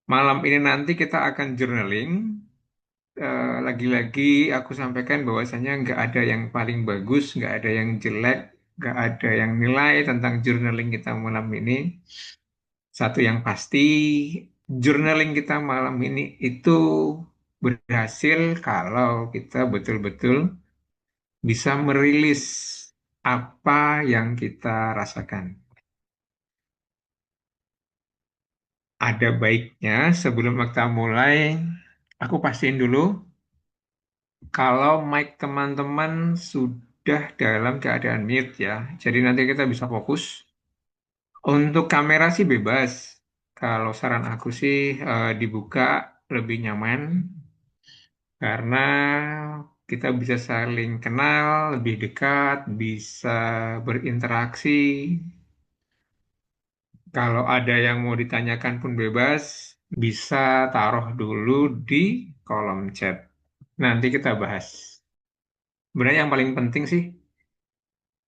Malam ini nanti kita akan journaling. Lagi-lagi aku sampaikan bahwasanya nggak ada yang paling bagus, nggak ada yang jelek, nggak ada yang nilai tentang journaling kita malam ini. Satu yang pasti, journaling kita malam ini itu berhasil kalau kita betul-betul bisa merilis apa yang kita rasakan. Ada baiknya sebelum kita mulai, aku pastiin dulu kalau mic teman-teman sudah dalam keadaan mute ya. Jadi nanti kita bisa fokus. Untuk kamera sih bebas. Kalau saran aku sih dibuka lebih nyaman karena kita bisa saling kenal, lebih dekat, bisa berinteraksi. Kalau ada yang mau ditanyakan pun bebas, bisa taruh dulu di kolom chat. Nanti kita bahas. Sebenarnya yang paling penting sih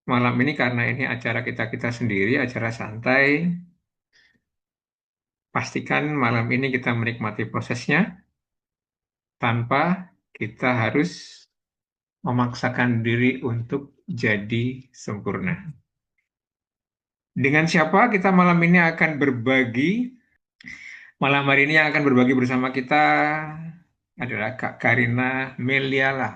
malam ini karena ini acara kita-kita sendiri, acara santai, pastikan malam ini kita menikmati prosesnya tanpa kita harus memaksakan diri untuk jadi sempurna. Dengan siapa kita malam ini akan berbagi? Malam hari ini yang akan berbagi bersama kita adalah Kak Karina Meliala,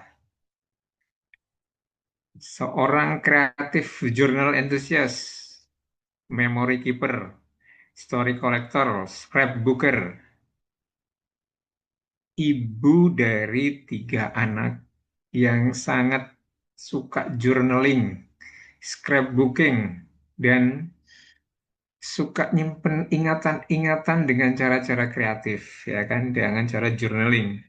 seorang kreatif jurnal enthusiast, memory keeper, story collector, scrapbooker, ibu dari tiga anak yang sangat suka journaling, scrapbooking, dan suka nyimpen ingatan-ingatan dengan cara-cara kreatif, ya kan, dengan cara journaling.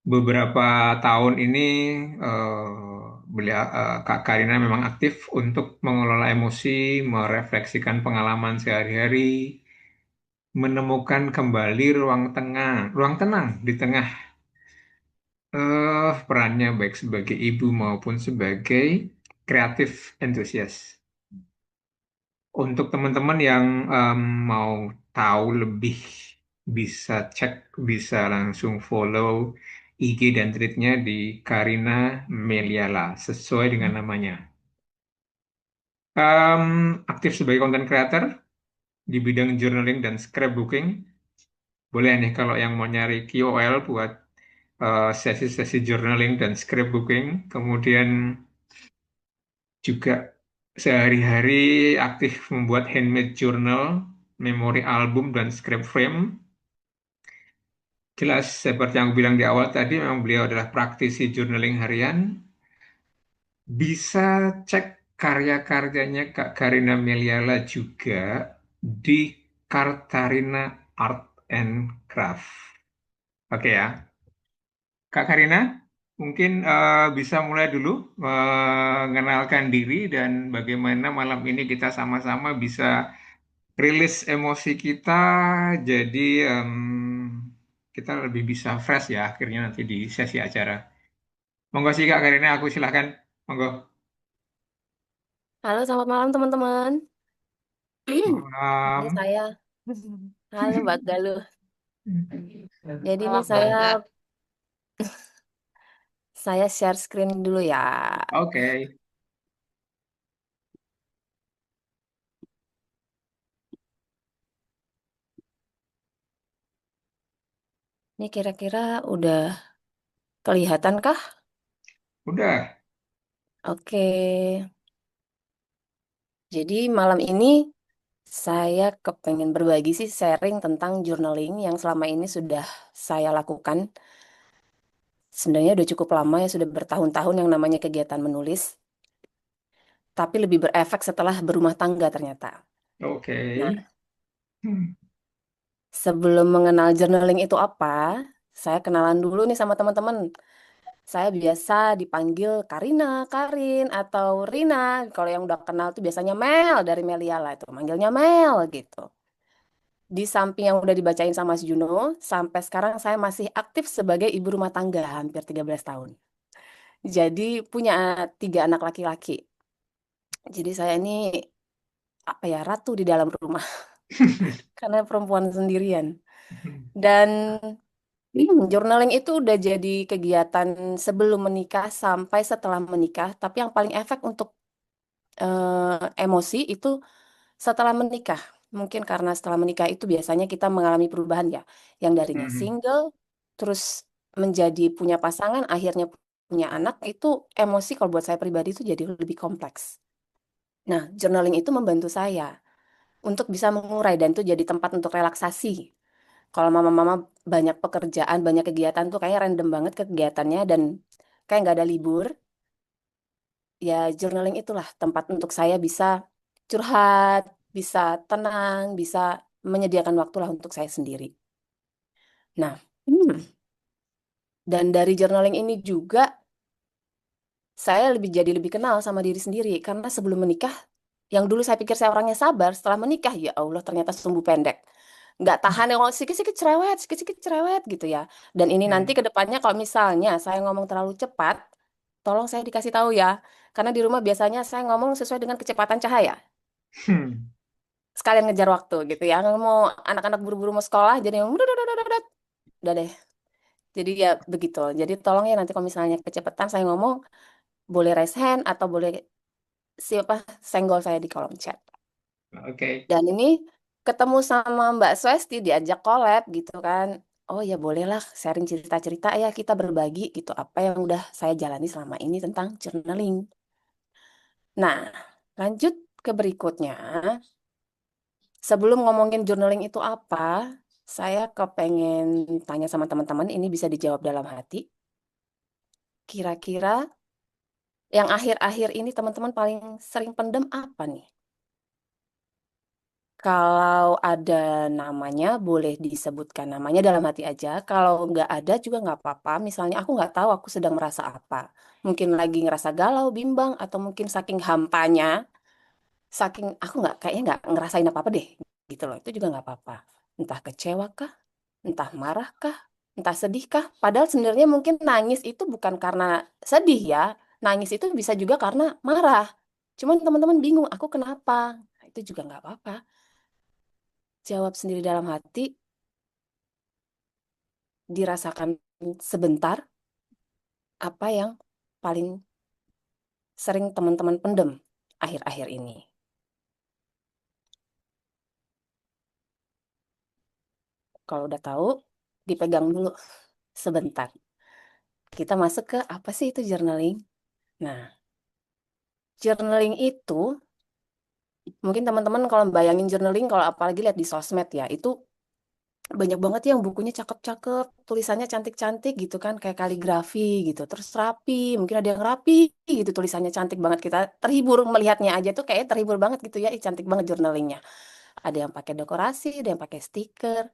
Beberapa tahun ini Kak Karina memang aktif untuk mengelola emosi, merefleksikan pengalaman sehari-hari, menemukan kembali ruang tenang di tengah perannya baik sebagai ibu maupun sebagai kreatif entusias. Untuk teman-teman yang mau tahu lebih, bisa cek, bisa langsung follow IG dan tweetnya di Karina Meliala, sesuai dengan namanya. Aktif sebagai content creator di bidang journaling dan scrapbooking. Boleh nih kalau yang mau nyari KOL buat sesi-sesi journaling dan scrapbooking. Kemudian juga sehari-hari aktif membuat handmade journal, memori album, dan scrap frame. Jelas, seperti yang aku bilang di awal tadi, memang beliau adalah praktisi journaling harian. Bisa cek karya-karyanya Kak Karina Meliala juga di Kartarina Art and Craft. Oke ya, Kak Karina, mungkin bisa mulai dulu mengenalkan diri dan bagaimana malam ini kita sama-sama bisa rilis emosi kita, jadi kita lebih bisa fresh ya akhirnya nanti di sesi acara. Monggo sih Kak Karina, aku silahkan. Monggo. Halo, selamat malam teman-teman. Ini Malam. saya. Halo Mbak Galuh. Jadi ini saya share screen dulu ya. Oke. Ini kira-kira udah kelihatan kah? Udah. Oke. Jadi malam ini saya kepengen berbagi sih sharing tentang journaling yang selama ini sudah saya lakukan. Sebenarnya udah cukup lama ya, sudah bertahun-tahun yang namanya kegiatan menulis. Tapi lebih berefek setelah berumah tangga ternyata. Oke. Nah, Hmm. sebelum mengenal journaling itu apa, saya kenalan dulu nih sama teman-teman. Saya biasa dipanggil Karina, Karin, atau Rina. Kalau yang udah kenal tuh biasanya Mel dari Meliala itu. Manggilnya Mel gitu. Di samping yang udah dibacain sama Mas Juno, sampai sekarang saya masih aktif sebagai ibu rumah tangga hampir 13 tahun. Jadi punya tiga anak laki-laki. Jadi saya ini apa ya, ratu di dalam rumah. karena perempuan sendirian. Dan journaling itu udah jadi kegiatan sebelum menikah sampai setelah menikah, tapi yang paling efek untuk emosi itu setelah menikah. Mungkin karena setelah menikah itu biasanya kita mengalami perubahan ya, yang darinya Mhm. single, terus menjadi punya pasangan, akhirnya punya anak, itu emosi kalau buat saya pribadi itu jadi lebih kompleks. Nah, journaling itu membantu saya untuk bisa mengurai dan itu jadi tempat untuk relaksasi. Kalau mama-mama banyak pekerjaan, banyak kegiatan tuh kayaknya random banget kegiatannya dan kayak nggak ada libur, ya journaling itulah tempat untuk saya bisa curhat, bisa tenang, bisa menyediakan waktulah untuk saya sendiri. Nah, dan dari journaling ini juga saya jadi lebih kenal sama diri sendiri karena sebelum menikah, yang dulu saya pikir saya orangnya sabar, setelah menikah ya Allah ternyata sumbu pendek. Nggak tahan yang sikit-sikit cerewet gitu ya. Dan ini nanti Hmm. ke depannya kalau misalnya saya ngomong terlalu cepat, tolong saya dikasih tahu ya. Karena di rumah biasanya saya ngomong sesuai dengan kecepatan cahaya. Hmm. Sekalian ngejar waktu gitu ya. Nggak mau anak-anak buru-buru mau sekolah, jadi yang udah deh. Jadi ya begitu. Jadi tolong ya nanti kalau misalnya kecepatan saya ngomong, boleh raise hand atau boleh siapa senggol saya di kolom chat. Oke. Dan ini ketemu sama Mbak Swesti diajak collab gitu kan. Oh ya bolehlah sharing cerita-cerita ya kita berbagi gitu apa yang udah saya jalani selama ini tentang journaling. Nah, lanjut ke berikutnya. Sebelum ngomongin journaling itu apa, saya kepengen tanya sama teman-teman ini bisa dijawab dalam hati. Kira-kira yang akhir-akhir ini teman-teman paling sering pendem apa nih? Kalau ada namanya, boleh disebutkan namanya dalam hati aja. Kalau nggak ada juga nggak apa-apa. Misalnya aku nggak tahu aku sedang merasa apa. Mungkin lagi ngerasa galau, bimbang, atau mungkin saking hampanya, saking aku nggak kayaknya nggak ngerasain apa-apa deh. Gitu loh. Itu juga nggak apa-apa. Entah kecewa kah, entah marah kah, entah sedih kah. Padahal sebenarnya mungkin nangis itu bukan karena sedih ya. Nangis itu bisa juga karena marah. Cuman teman-teman bingung, aku kenapa? Nah, itu juga nggak apa-apa. Jawab sendiri dalam hati, dirasakan sebentar apa yang paling sering teman-teman pendem akhir-akhir ini. Kalau udah tahu, dipegang dulu sebentar. Kita masuk ke apa sih itu journaling? Nah, journaling itu mungkin teman-teman kalau bayangin journaling kalau apalagi lihat di sosmed ya, itu banyak banget yang bukunya cakep-cakep, tulisannya cantik-cantik gitu kan, kayak kaligrafi gitu. Terus rapi, mungkin ada yang rapi gitu, tulisannya cantik banget. Kita terhibur melihatnya aja tuh kayak terhibur banget gitu ya, ih, cantik banget journalingnya. Ada yang pakai dekorasi, ada yang pakai stiker.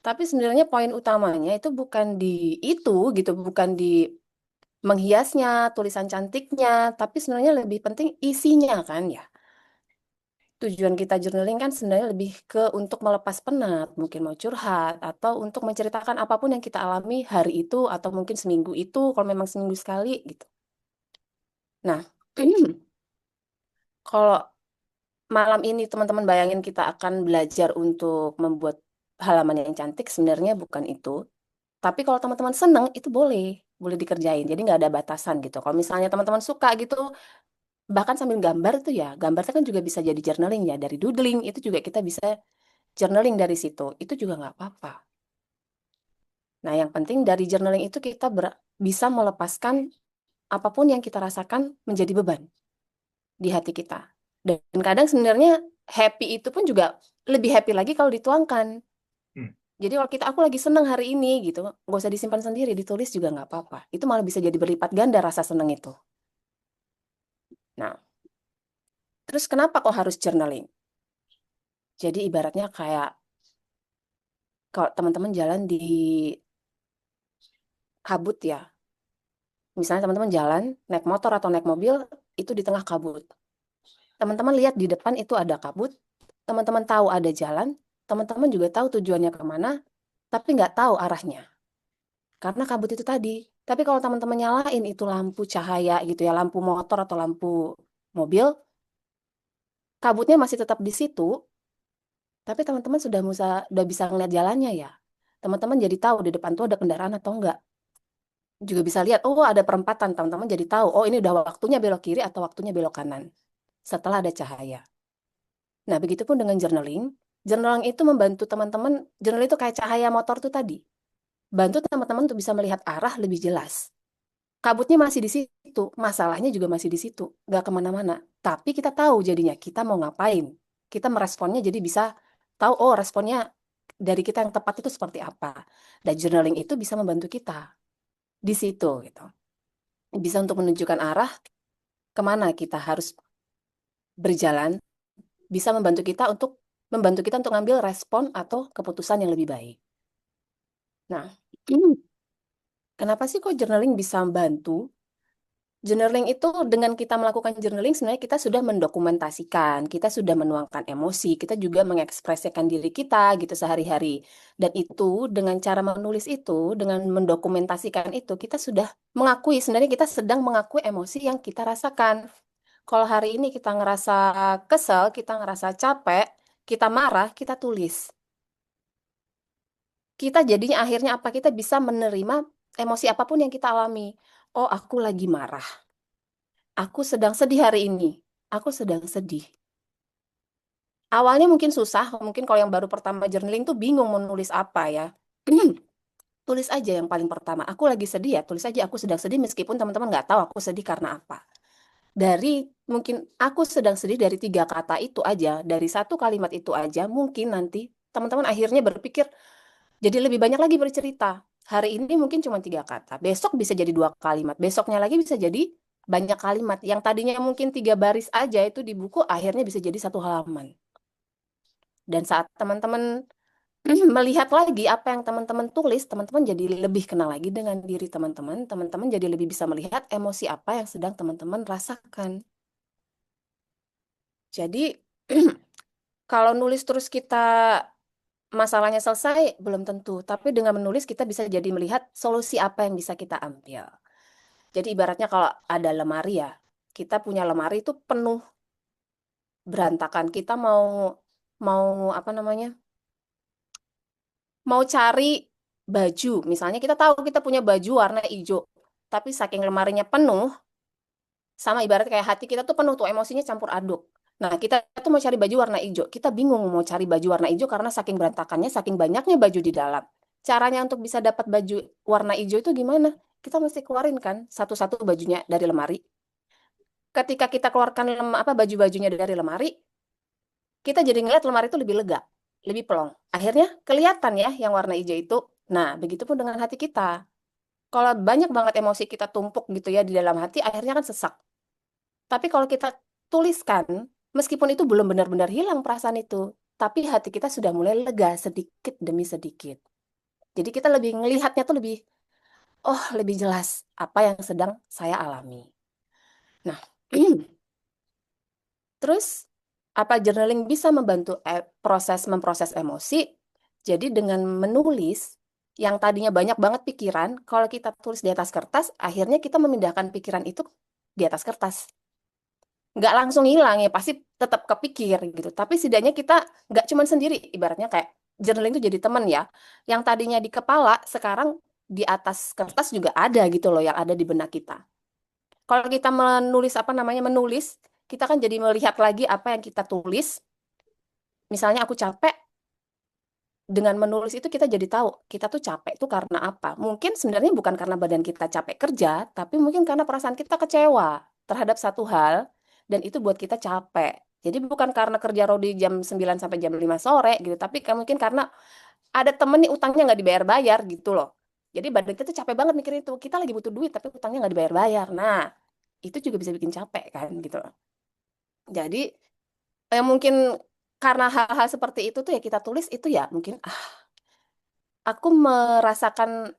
Tapi sebenarnya poin utamanya itu bukan di itu gitu, bukan di menghiasnya, tulisan cantiknya, tapi sebenarnya lebih penting isinya kan ya. Tujuan kita journaling kan sebenarnya lebih ke untuk melepas penat, mungkin mau curhat, atau untuk menceritakan apapun yang kita alami hari itu, atau mungkin seminggu itu, kalau memang seminggu sekali gitu. Nah, kalau malam ini teman-teman bayangin kita akan belajar untuk membuat halaman yang cantik, sebenarnya bukan itu. Tapi kalau teman-teman seneng, itu boleh dikerjain. Jadi nggak ada batasan gitu. Kalau misalnya teman-teman suka gitu, bahkan sambil gambar tuh ya, gambar itu kan juga bisa jadi journaling ya. Dari doodling, itu juga kita bisa journaling dari situ. Itu juga nggak apa-apa. Nah, yang penting dari journaling itu kita bisa melepaskan apapun yang kita rasakan menjadi beban di hati kita. Dan kadang sebenarnya happy itu pun juga lebih happy lagi kalau dituangkan. Hmm. Jadi kalau aku lagi senang hari ini gitu, nggak usah disimpan sendiri, ditulis juga nggak apa-apa. Itu malah bisa jadi berlipat ganda rasa senang itu. Nah, terus kenapa kok harus journaling? Jadi ibaratnya kayak kalau teman-teman jalan di kabut ya, misalnya teman-teman jalan naik motor atau naik mobil, itu di tengah kabut. Teman-teman lihat di depan itu ada kabut, teman-teman tahu ada jalan, teman-teman juga tahu tujuannya kemana, tapi nggak tahu arahnya. Karena kabut itu tadi. Tapi kalau teman-teman nyalain itu lampu cahaya gitu ya, lampu motor atau lampu mobil, kabutnya masih tetap di situ, Tapi teman-teman udah bisa ngeliat jalannya ya. Teman-teman jadi tahu di depan tuh ada kendaraan atau enggak. Juga bisa lihat, oh ada perempatan, teman-teman jadi tahu, oh ini udah waktunya belok kiri atau waktunya belok kanan. Setelah ada cahaya. Nah, begitupun dengan journaling. Journaling itu membantu teman-teman, journaling itu kayak cahaya motor tuh tadi. Bantu teman-teman untuk bisa melihat arah lebih jelas. Kabutnya masih di situ, masalahnya juga masih di situ, nggak kemana-mana. Tapi kita tahu jadinya kita mau ngapain. Kita meresponnya jadi bisa tahu, oh responnya dari kita yang tepat itu seperti apa. Dan journaling itu bisa membantu kita di situ gitu. Bisa untuk menunjukkan arah kemana kita harus berjalan, bisa membantu kita untuk ngambil respon atau keputusan yang lebih baik. Nah, kenapa sih kok journaling bisa membantu? Journaling itu dengan kita melakukan journaling sebenarnya kita sudah mendokumentasikan, kita sudah menuangkan emosi, kita juga mengekspresikan diri kita gitu sehari-hari. Dan itu dengan cara menulis itu, dengan mendokumentasikan itu, kita sudah mengakui sebenarnya kita sedang mengakui emosi yang kita rasakan. Kalau hari ini kita ngerasa kesel, kita ngerasa capek, kita marah, kita tulis. Kita jadinya akhirnya apa? Kita bisa menerima emosi apapun yang kita alami. Oh, aku lagi marah. Aku sedang sedih hari ini. Aku sedang sedih. Awalnya mungkin susah, mungkin kalau yang baru pertama journaling tuh bingung mau nulis apa ya. Tulis aja yang paling pertama. Aku lagi sedih ya, tulis aja aku sedang sedih meskipun teman-teman nggak tahu aku sedih karena apa. Dari mungkin aku sedang sedih dari 3 kata itu aja, dari satu kalimat itu aja, mungkin nanti teman-teman akhirnya berpikir jadi lebih banyak lagi bercerita. Hari ini mungkin cuma 3 kata, besok bisa jadi 2 kalimat, besoknya lagi bisa jadi banyak kalimat. Yang tadinya mungkin 3 baris aja itu di buku, akhirnya bisa jadi 1 halaman. Dan saat teman-teman melihat lagi apa yang teman-teman tulis, teman-teman jadi lebih kenal lagi dengan diri teman-teman. Teman-teman jadi lebih bisa melihat emosi apa yang sedang teman-teman rasakan. Jadi, kalau nulis terus kita masalahnya selesai, belum tentu. Tapi dengan menulis kita bisa jadi melihat solusi apa yang bisa kita ambil. Jadi ibaratnya kalau ada lemari ya, kita punya lemari itu penuh berantakan. Kita mau mau apa namanya? Mau cari baju. Misalnya kita tahu kita punya baju warna hijau, tapi saking lemarinya penuh, sama ibarat kayak hati kita tuh penuh tuh emosinya campur aduk. Nah, kita tuh mau cari baju warna hijau. Kita bingung mau cari baju warna hijau karena saking berantakannya, saking banyaknya baju di dalam. Caranya untuk bisa dapat baju warna hijau itu gimana? Kita mesti keluarin kan satu-satu bajunya dari lemari. Ketika kita keluarkan baju-bajunya dari lemari, kita jadi ngeliat lemari itu lebih lega, lebih plong. Akhirnya kelihatan ya yang warna hijau itu. Nah, begitupun dengan hati kita. Kalau banyak banget emosi kita tumpuk gitu ya di dalam hati, akhirnya kan sesak. Tapi kalau kita tuliskan, meskipun itu belum benar-benar hilang perasaan itu, tapi hati kita sudah mulai lega sedikit demi sedikit. Jadi kita lebih ngelihatnya tuh lebih jelas apa yang sedang saya alami. Nah, terus apa journaling bisa membantu memproses emosi? Jadi dengan menulis yang tadinya banyak banget pikiran, kalau kita tulis di atas kertas, akhirnya kita memindahkan pikiran itu di atas kertas. Nggak langsung hilang ya, pasti tetap kepikir gitu. Tapi setidaknya kita nggak cuman sendiri, ibaratnya kayak journaling itu jadi teman ya. Yang tadinya di kepala, sekarang di atas kertas juga ada gitu loh yang ada di benak kita. Kalau kita menulis, kita kan jadi melihat lagi apa yang kita tulis. Misalnya aku capek, dengan menulis itu kita jadi tahu kita tuh capek tuh karena apa. Mungkin sebenarnya bukan karena badan kita capek kerja, tapi mungkin karena perasaan kita kecewa terhadap satu hal dan itu buat kita capek. Jadi bukan karena kerja rodi jam 9 sampai jam 5 sore gitu, tapi mungkin karena ada temen nih utangnya nggak dibayar-bayar gitu loh. Jadi badan kita tuh capek banget mikirin itu. Kita lagi butuh duit tapi utangnya nggak dibayar-bayar. Nah, itu juga bisa bikin capek kan gitu loh. Jadi mungkin karena hal-hal seperti itu tuh ya kita tulis itu ya mungkin aku merasakan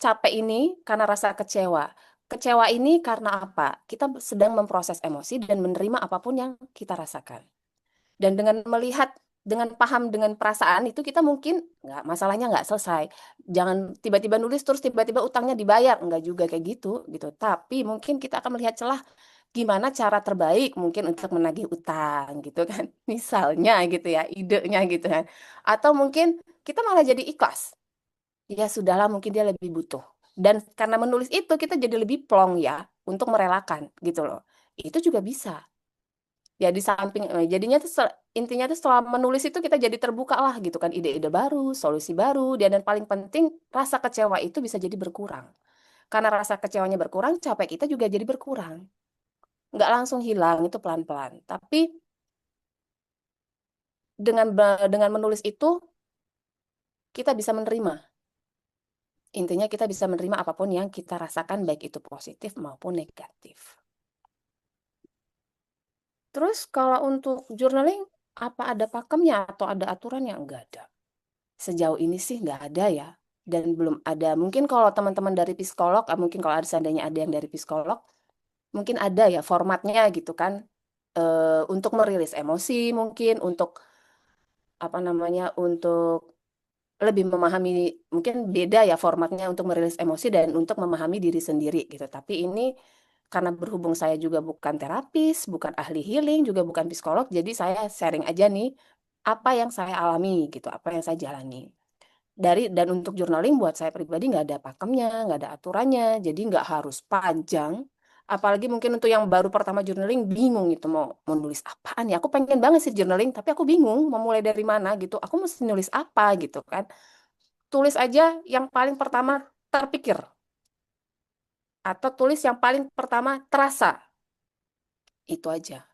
capek ini karena rasa kecewa. Kecewa ini karena apa? Kita sedang memproses emosi dan menerima apapun yang kita rasakan. Dan dengan melihat, dengan paham dengan perasaan itu kita mungkin masalahnya nggak selesai. Jangan tiba-tiba nulis terus tiba-tiba utangnya dibayar. Nggak juga kayak gitu gitu. Tapi mungkin kita akan melihat celah. gimana cara terbaik mungkin untuk menagih utang gitu kan. Misalnya gitu ya, idenya gitu kan. Atau mungkin kita malah jadi ikhlas. Ya sudahlah, mungkin dia lebih butuh. Dan karena menulis itu kita jadi lebih plong ya untuk merelakan gitu loh. Itu juga bisa. Ya di samping jadinya tuh intinya tuh setelah menulis itu kita jadi terbuka lah gitu kan, ide-ide baru, solusi baru, dan paling penting rasa kecewa itu bisa jadi berkurang. Karena rasa kecewanya berkurang, capek kita juga jadi berkurang. Nggak langsung hilang, itu pelan-pelan. Tapi dengan menulis itu kita bisa menerima. Intinya kita bisa menerima apapun yang kita rasakan, baik itu positif maupun negatif. Terus kalau untuk journaling, apa ada pakemnya atau ada aturannya? Enggak ada. Sejauh ini sih nggak ada ya. Dan belum ada. Mungkin kalau teman-teman dari psikolog, mungkin kalau ada seandainya ada yang dari psikolog, mungkin ada ya formatnya gitu kan. Untuk merilis emosi mungkin, untuk apa namanya, untuk lebih memahami, mungkin beda ya formatnya untuk merilis emosi dan untuk memahami diri sendiri gitu. Tapi ini karena berhubung saya juga bukan terapis, bukan ahli healing, juga bukan psikolog, jadi saya sharing aja nih apa yang saya alami gitu, apa yang saya jalani. Dan untuk journaling buat saya pribadi nggak ada pakemnya, nggak ada aturannya, jadi nggak harus panjang. Apalagi mungkin untuk yang baru pertama journaling bingung gitu mau nulis apaan ya. Aku pengen banget sih journaling, tapi aku bingung mau mulai dari mana gitu. Aku mesti nulis apa gitu kan. Tulis aja yang paling pertama terpikir, atau tulis yang paling pertama terasa, itu aja.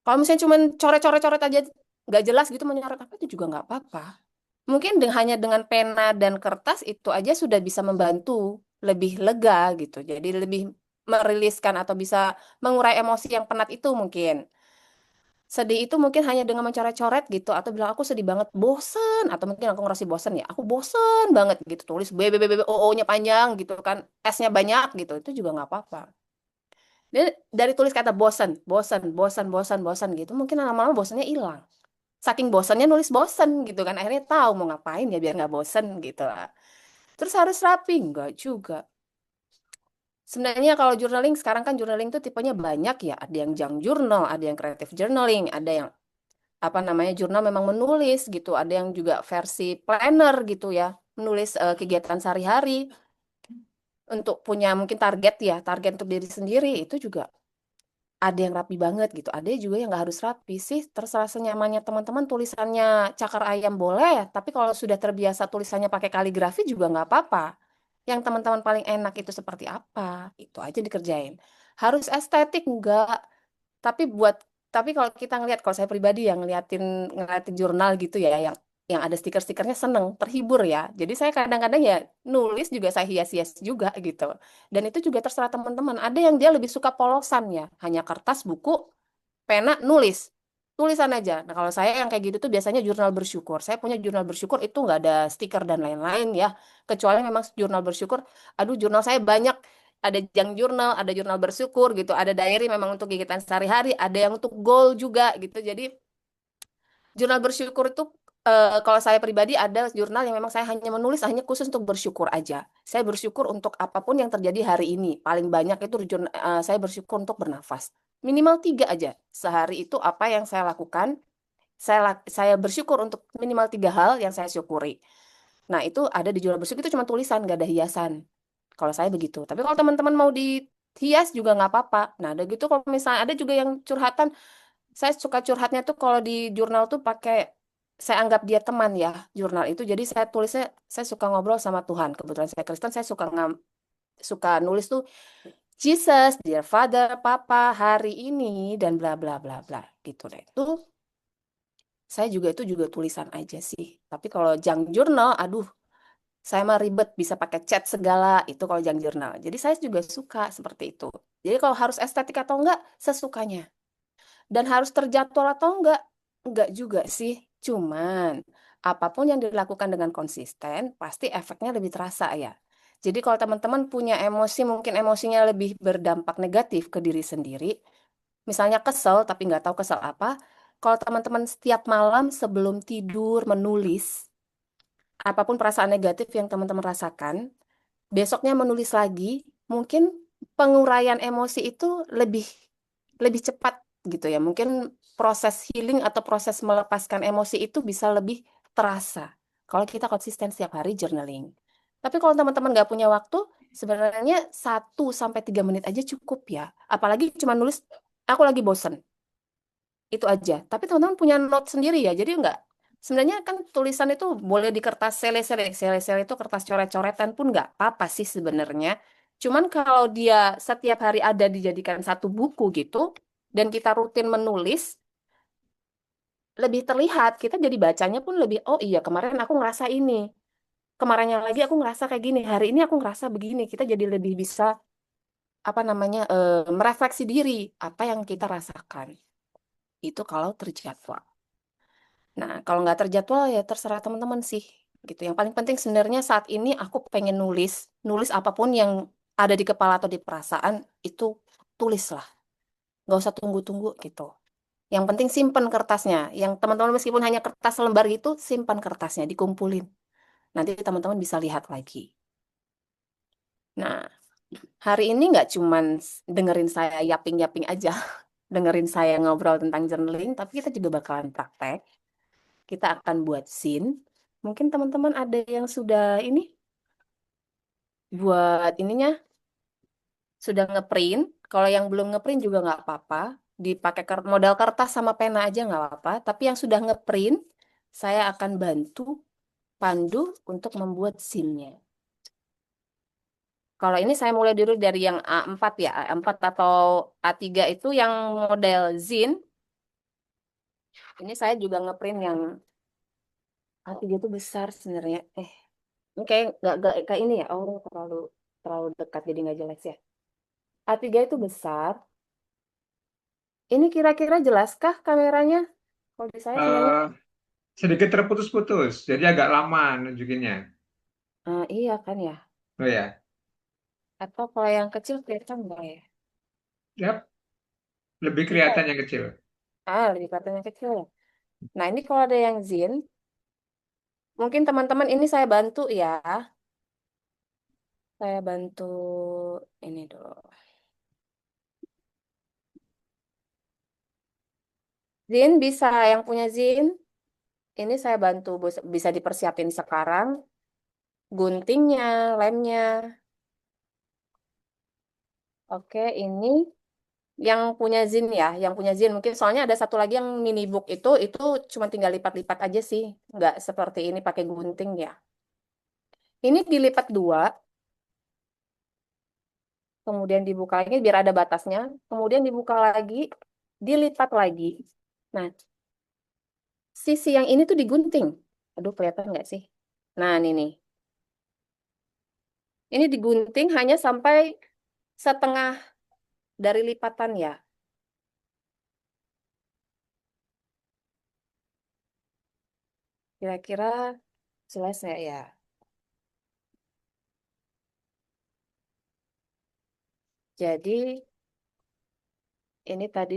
Kalau misalnya cuma coret-coret-coret aja nggak jelas gitu, menyorot apa itu juga nggak apa-apa. Mungkin hanya dengan pena dan kertas itu aja sudah bisa membantu lebih lega gitu. Jadi lebih meriliskan atau bisa mengurai emosi yang penat itu mungkin. Sedih itu mungkin hanya dengan mencoret-coret gitu, atau bilang aku sedih banget, bosen, atau mungkin aku ngerasa bosen ya, aku bosen banget gitu, tulis B B B B B O O-nya panjang gitu kan, S-nya banyak gitu, itu juga nggak apa-apa. Dan dari tulis kata bosen, bosen, bosen, bosen, bosen gitu, mungkin lama-lama bosennya hilang. Saking bosannya nulis bosen gitu kan, akhirnya tahu mau ngapain ya biar nggak bosen gitu lah. Terus harus rapi nggak juga. Sebenarnya kalau journaling sekarang kan journaling tuh tipenya banyak ya, ada yang junk journal, ada yang creative journaling, ada yang apa namanya jurnal memang menulis gitu, ada yang juga versi planner gitu ya, menulis kegiatan sehari-hari untuk punya mungkin target ya, target untuk diri sendiri. Itu juga ada yang rapi banget gitu, ada juga yang nggak harus rapi sih, terserah senyamannya teman-teman. Tulisannya cakar ayam boleh, tapi kalau sudah terbiasa tulisannya pakai kaligrafi juga nggak apa-apa. Yang teman-teman paling enak itu seperti apa, itu aja dikerjain. Harus estetik enggak, tapi tapi kalau kita ngelihat, kalau saya pribadi yang ngeliatin jurnal gitu ya, yang ada stiker-stikernya, seneng, terhibur ya. Jadi saya kadang-kadang ya nulis juga saya hias-hias juga gitu. Dan itu juga terserah teman-teman. Ada yang dia lebih suka polosan ya, hanya kertas, buku, pena, nulis. Tulisan aja. Nah, kalau saya yang kayak gitu tuh biasanya jurnal bersyukur. Saya punya jurnal bersyukur itu nggak ada stiker dan lain-lain ya. Kecuali memang jurnal bersyukur. Aduh, jurnal saya banyak. Ada jang jurnal, ada jurnal bersyukur gitu. Ada diary memang untuk kegiatan sehari-hari. Ada yang untuk goal juga gitu. Jadi jurnal bersyukur itu kalau saya pribadi ada jurnal yang memang saya hanya menulis hanya khusus untuk bersyukur aja. Saya bersyukur untuk apapun yang terjadi hari ini. Paling banyak itu saya bersyukur untuk bernafas. Minimal 3 aja. Sehari itu apa yang saya lakukan. Saya bersyukur untuk minimal 3 hal yang saya syukuri. Nah, itu ada di jurnal bersyukur, itu cuma tulisan, nggak ada hiasan. Kalau saya begitu. Tapi kalau teman-teman mau dihias juga nggak apa-apa. Nah, ada gitu kalau misalnya ada juga yang curhatan, saya suka curhatnya tuh kalau di jurnal tuh pakai, saya anggap dia teman ya, jurnal itu. Jadi saya tulisnya, saya suka ngobrol sama Tuhan. Kebetulan saya Kristen, saya suka nulis tuh, Jesus, dear Father, Papa, hari ini dan bla bla bla bla gitu deh. Itu saya juga itu juga tulisan aja sih. Tapi kalau junk journal, aduh, saya mah ribet, bisa pakai chat segala, itu kalau junk journal. Jadi saya juga suka seperti itu. Jadi kalau harus estetik atau enggak, sesukanya. Dan harus terjadwal atau enggak? Enggak juga sih. Cuman, apapun yang dilakukan dengan konsisten, pasti efeknya lebih terasa ya. Jadi kalau teman-teman punya emosi, mungkin emosinya lebih berdampak negatif ke diri sendiri. Misalnya kesel, tapi nggak tahu kesel apa. Kalau teman-teman setiap malam sebelum tidur menulis, apapun perasaan negatif yang teman-teman rasakan, besoknya menulis lagi, mungkin penguraian emosi itu lebih lebih cepat gitu ya. Mungkin proses healing atau proses melepaskan emosi itu bisa lebih terasa kalau kita konsisten setiap hari journaling. Tapi kalau teman-teman nggak punya waktu, sebenarnya 1 sampai 3 menit aja cukup ya. Apalagi cuma nulis, aku lagi bosen. Itu aja. Tapi teman-teman punya note sendiri ya, jadi nggak. Sebenarnya kan tulisan itu boleh di kertas sele-sele. Sele-sele itu kertas coret-coretan pun nggak apa-apa sih sebenarnya. Cuman kalau dia setiap hari ada dijadikan satu buku gitu, dan kita rutin menulis, lebih terlihat. Kita jadi bacanya pun lebih, oh iya kemarin aku ngerasa ini. Kemarinnya lagi aku ngerasa kayak gini. Hari ini aku ngerasa begini. Kita jadi lebih bisa, apa namanya, merefleksi diri. Apa yang kita rasakan. Itu kalau terjadwal. Nah, kalau nggak terjadwal ya terserah teman-teman sih. Gitu. Yang paling penting sebenarnya saat ini aku pengen nulis, nulis apapun yang ada di kepala atau di perasaan itu tulislah. Nggak usah tunggu-tunggu gitu. Yang penting simpen kertasnya. Yang teman-teman meskipun hanya kertas selembar gitu, simpan kertasnya, dikumpulin. Nanti teman-teman bisa lihat lagi. Nah, hari ini nggak cuman dengerin saya yaping-yaping aja, dengerin saya ngobrol tentang journaling, tapi kita juga bakalan praktek. Kita akan buat scene. Mungkin teman-teman ada yang sudah ini buat ininya sudah ngeprint. Kalau yang belum ngeprint juga nggak apa-apa. Dipakai modal kertas sama pena aja nggak apa-apa. Tapi yang sudah ngeprint, saya akan bantu pandu untuk membuat scene-nya. Kalau ini saya mulai dulu dari yang A4 ya, A4 atau A3 itu yang model zin. Ini saya juga ngeprint yang A3 itu besar sebenarnya. Ini kayak ini ya. Oh, terlalu terlalu dekat jadi nggak jelas ya. A3 itu besar. Ini kira-kira jelaskah kameranya? Kalau di saya sebenarnya, Eh, Sedikit terputus-putus, jadi agak lama nunjukinnya. iya kan ya. Oh ya, Atau kalau yang kecil kelihatan nggak ya? yap, lebih Bisa kelihatan ya? yang kecil. Lebih kelihatan yang kecil ya. Nah, ini kalau ada yang zin, mungkin teman-teman ini saya bantu ya. Saya bantu ini dulu. Zin bisa, yang punya Zin, ini saya bantu bisa dipersiapin sekarang. Guntingnya, lemnya. Oke, ini yang punya Zin ya, yang punya Zin mungkin soalnya ada satu lagi yang mini book itu cuma tinggal lipat-lipat aja sih, nggak seperti ini pakai gunting ya. Ini dilipat dua, kemudian dibuka lagi biar ada batasnya, kemudian dibuka lagi, dilipat lagi. Nah, sisi yang ini tuh digunting. Aduh, kelihatan nggak sih? Nah, ini nih. Ini digunting hanya sampai setengah dari lipatan ya. Kira-kira jelas nggak ya? Jadi ini tadi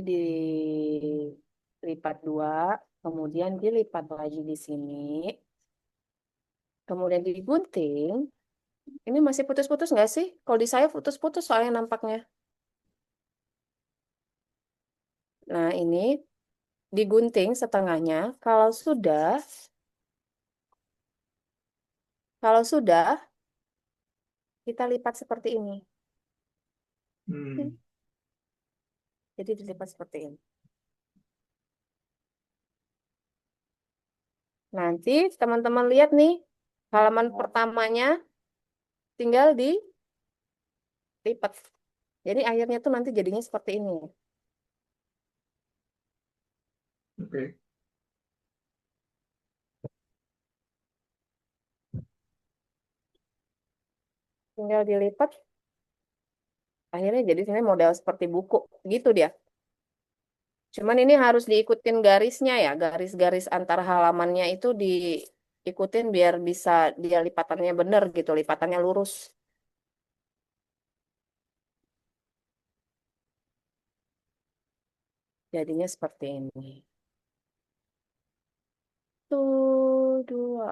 dilipat dua, kemudian dilipat lagi di sini, kemudian digunting. Ini masih putus-putus nggak sih? Kalau di saya putus-putus soalnya nampaknya. Nah ini digunting setengahnya. Kalau sudah kita lipat seperti ini. Hmm, Jadi dilipat seperti ini. Nanti teman-teman lihat nih, halaman pertamanya tinggal dilipat. Jadi akhirnya tuh nanti jadinya seperti ini. oke. Tinggal dilipat, akhirnya jadi sini model seperti buku. Gitu dia. Cuman ini harus diikutin garisnya ya, garis-garis antar halamannya itu diikutin biar bisa dia lipatannya bener gitu, lipatannya lurus. Jadinya seperti ini. Tuh, dua.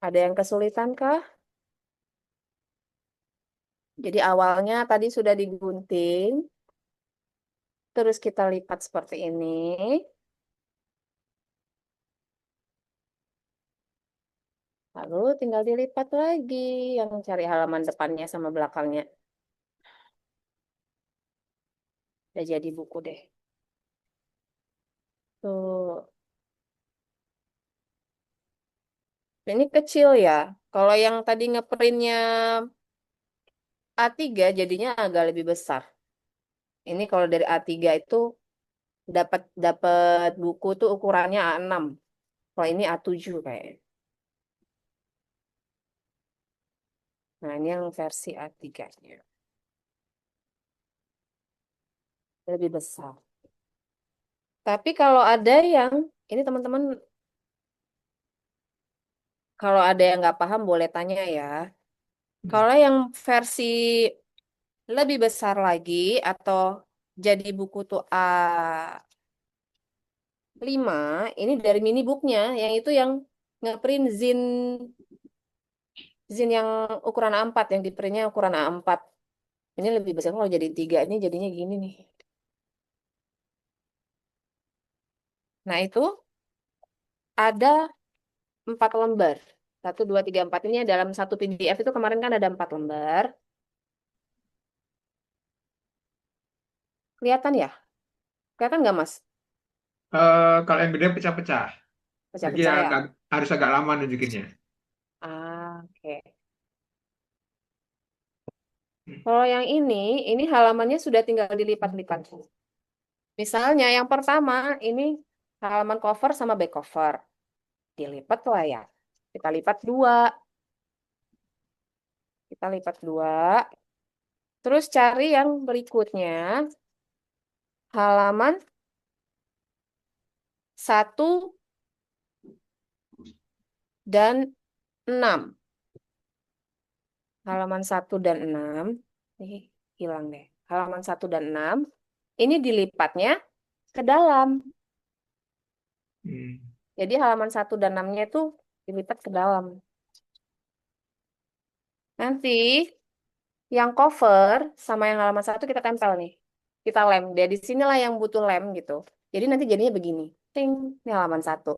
Ada yang kesulitan kah? Jadi awalnya tadi sudah digunting, terus kita lipat seperti ini, lalu tinggal dilipat lagi yang cari halaman depannya sama belakangnya. Udah jadi buku deh. Tuh, ini kecil ya. Kalau yang tadi ngeprintnya A3 jadinya agak lebih besar. Ini kalau dari A3 itu dapat dapat buku tuh ukurannya A6. Kalau ini A7 kayaknya. Nah, ini yang versi A3-nya. Lebih besar. Tapi kalau ada yang, ini teman-teman, kalau ada yang nggak paham boleh tanya ya. Hmm. Kalau yang versi lebih besar lagi atau jadi buku tuh A5, ini dari mini booknya, yang itu yang ngeprint zin zin yang ukuran A4, yang di printnya ukuran A4. Ini lebih besar kalau jadi 3, ini jadinya gini nih. Nah, itu ada 4 lembar. Satu, dua, tiga, empat. Ini dalam satu PDF itu kemarin kan ada 4 lembar. Kelihatan ya? Kelihatan nggak, Mas? Kalau yang gede pecah-pecah, jadi Pecah-pecah ya? harus agak lama nunjukinnya. Ah, oke. Kalau yang ini halamannya sudah tinggal dilipat-lipat. Misalnya yang pertama, ini halaman cover sama back cover. Dilipat lah ya. Kita lipat dua. Kita lipat dua. Terus cari yang berikutnya. Halaman satu dan 6. Halaman satu dan 6. Ini hilang deh. Halaman satu dan 6. Ini dilipatnya ke dalam. Hmm. Jadi halaman satu dan 6-nya itu dilipat ke dalam. Nanti yang cover sama yang halaman satu kita tempel nih. Kita lem. Dia di sinilah yang butuh lem gitu. Jadi nanti jadinya begini. Ting, ini halaman satu.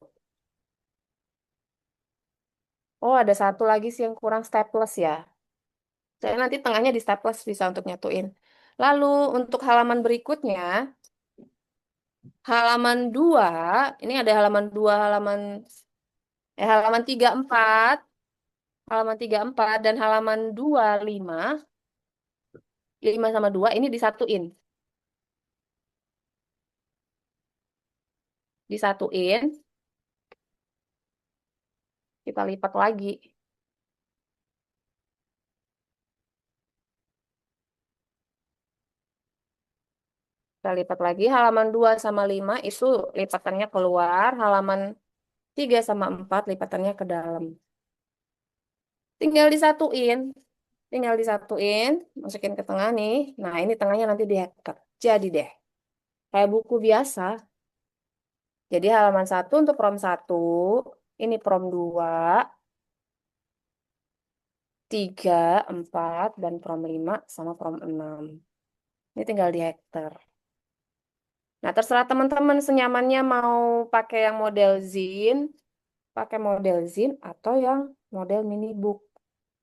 Oh, ada satu lagi sih yang kurang staples ya. Saya nanti tengahnya di staples bisa untuk nyatuin. Lalu untuk halaman berikutnya, halaman 2 ini ada halaman 2 halaman 34 halaman 34 dan halaman 25 5 sama 2 ini disatuin. Disatuin, kita lipat lagi. Kita lipat lagi halaman 2 sama 5 itu lipatannya keluar, halaman 3 sama 4 lipatannya ke dalam. Tinggal disatuin, tinggal disatuin, masukin ke tengah nih. Nah, ini tengahnya nanti dihacker. Jadi deh, kayak buku biasa. Jadi halaman satu untuk prom satu, ini prom 2, 3, 4, dan prom 5 sama prom 6. Ini tinggal dihacker. Nah, terserah teman-teman senyamannya mau pakai yang model zin, pakai model zin atau yang model mini book.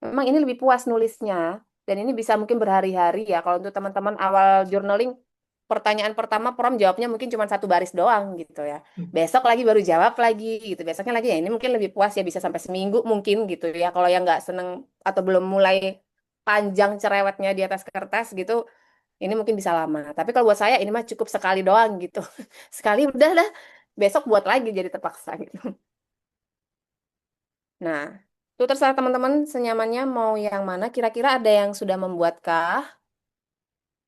Memang ini lebih puas nulisnya dan ini bisa mungkin berhari-hari ya. Kalau untuk teman-teman awal journaling, pertanyaan pertama prom jawabnya mungkin cuma satu baris doang gitu ya. Besok lagi baru jawab lagi gitu. Besoknya lagi ya ini mungkin lebih puas ya bisa sampai seminggu mungkin gitu ya. Kalau yang nggak seneng atau belum mulai panjang cerewetnya di atas kertas gitu, ini mungkin bisa lama. Tapi kalau buat saya ini mah cukup sekali doang gitu. Sekali udah dah. Besok buat lagi jadi terpaksa gitu. Nah, itu terserah teman-teman senyamannya mau yang mana. Kira-kira ada yang sudah membuatkah?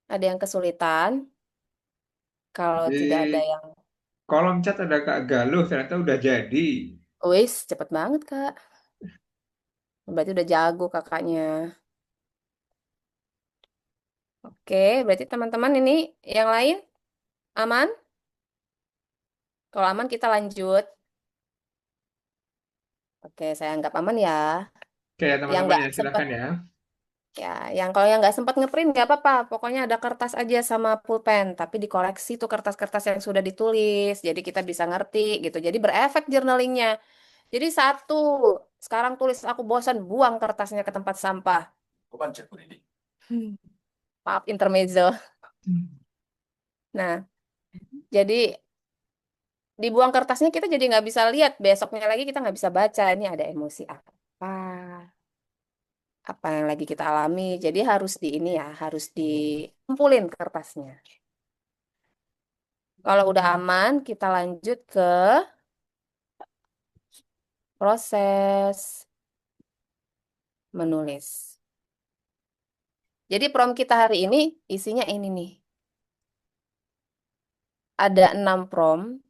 Ada yang kesulitan? Kalau Di tidak ada yang, kolom chat ada Kak Galuh, ternyata udah jadi. wis, cepet banget, Kak. Berarti udah jago kakaknya. Oke, berarti teman-teman ini yang lain aman? Kalau aman kita lanjut. Oke, saya anggap aman ya. Oke ya Yang teman-teman nggak ya, sempet, silahkan ya. Ya, yang kalau yang nggak sempat ngeprint nggak apa-apa. Pokoknya ada kertas aja sama pulpen, tapi dikoleksi tuh kertas-kertas yang sudah ditulis. Jadi kita bisa ngerti gitu. Jadi berefek journalingnya. Jadi satu, sekarang tulis aku bosan, buang kertasnya ke tempat sampah. Hmm. Maaf intermezzo. Nah, jadi dibuang kertasnya kita jadi nggak bisa lihat. Besoknya lagi kita nggak bisa baca. Ini ada emosi apa yang lagi kita alami. Jadi harus di ini ya, harus dikumpulin kertasnya. Kalau udah aman, kita lanjut ke proses menulis. Jadi prompt kita hari ini isinya ini nih. Ada 6 prompt.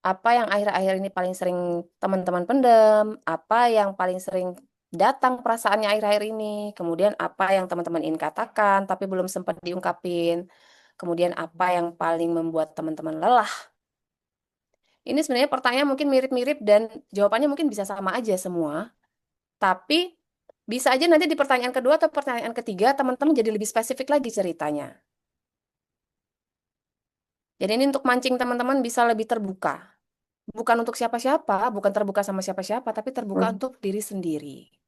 Apa yang akhir-akhir ini paling sering teman-teman pendam? Apa yang paling sering datang perasaannya akhir-akhir ini? Kemudian apa yang teman-teman ingin katakan tapi belum sempat diungkapin? Kemudian apa yang paling membuat teman-teman lelah? Ini sebenarnya pertanyaan mungkin mirip-mirip dan jawabannya mungkin bisa sama aja semua. Tapi bisa aja nanti di pertanyaan kedua atau pertanyaan ketiga teman-teman jadi lebih spesifik lagi ceritanya. Jadi ini untuk mancing teman-teman bisa lebih terbuka. Bukan untuk siapa-siapa, bukan terbuka sama siapa-siapa, tapi terbuka untuk diri sendiri.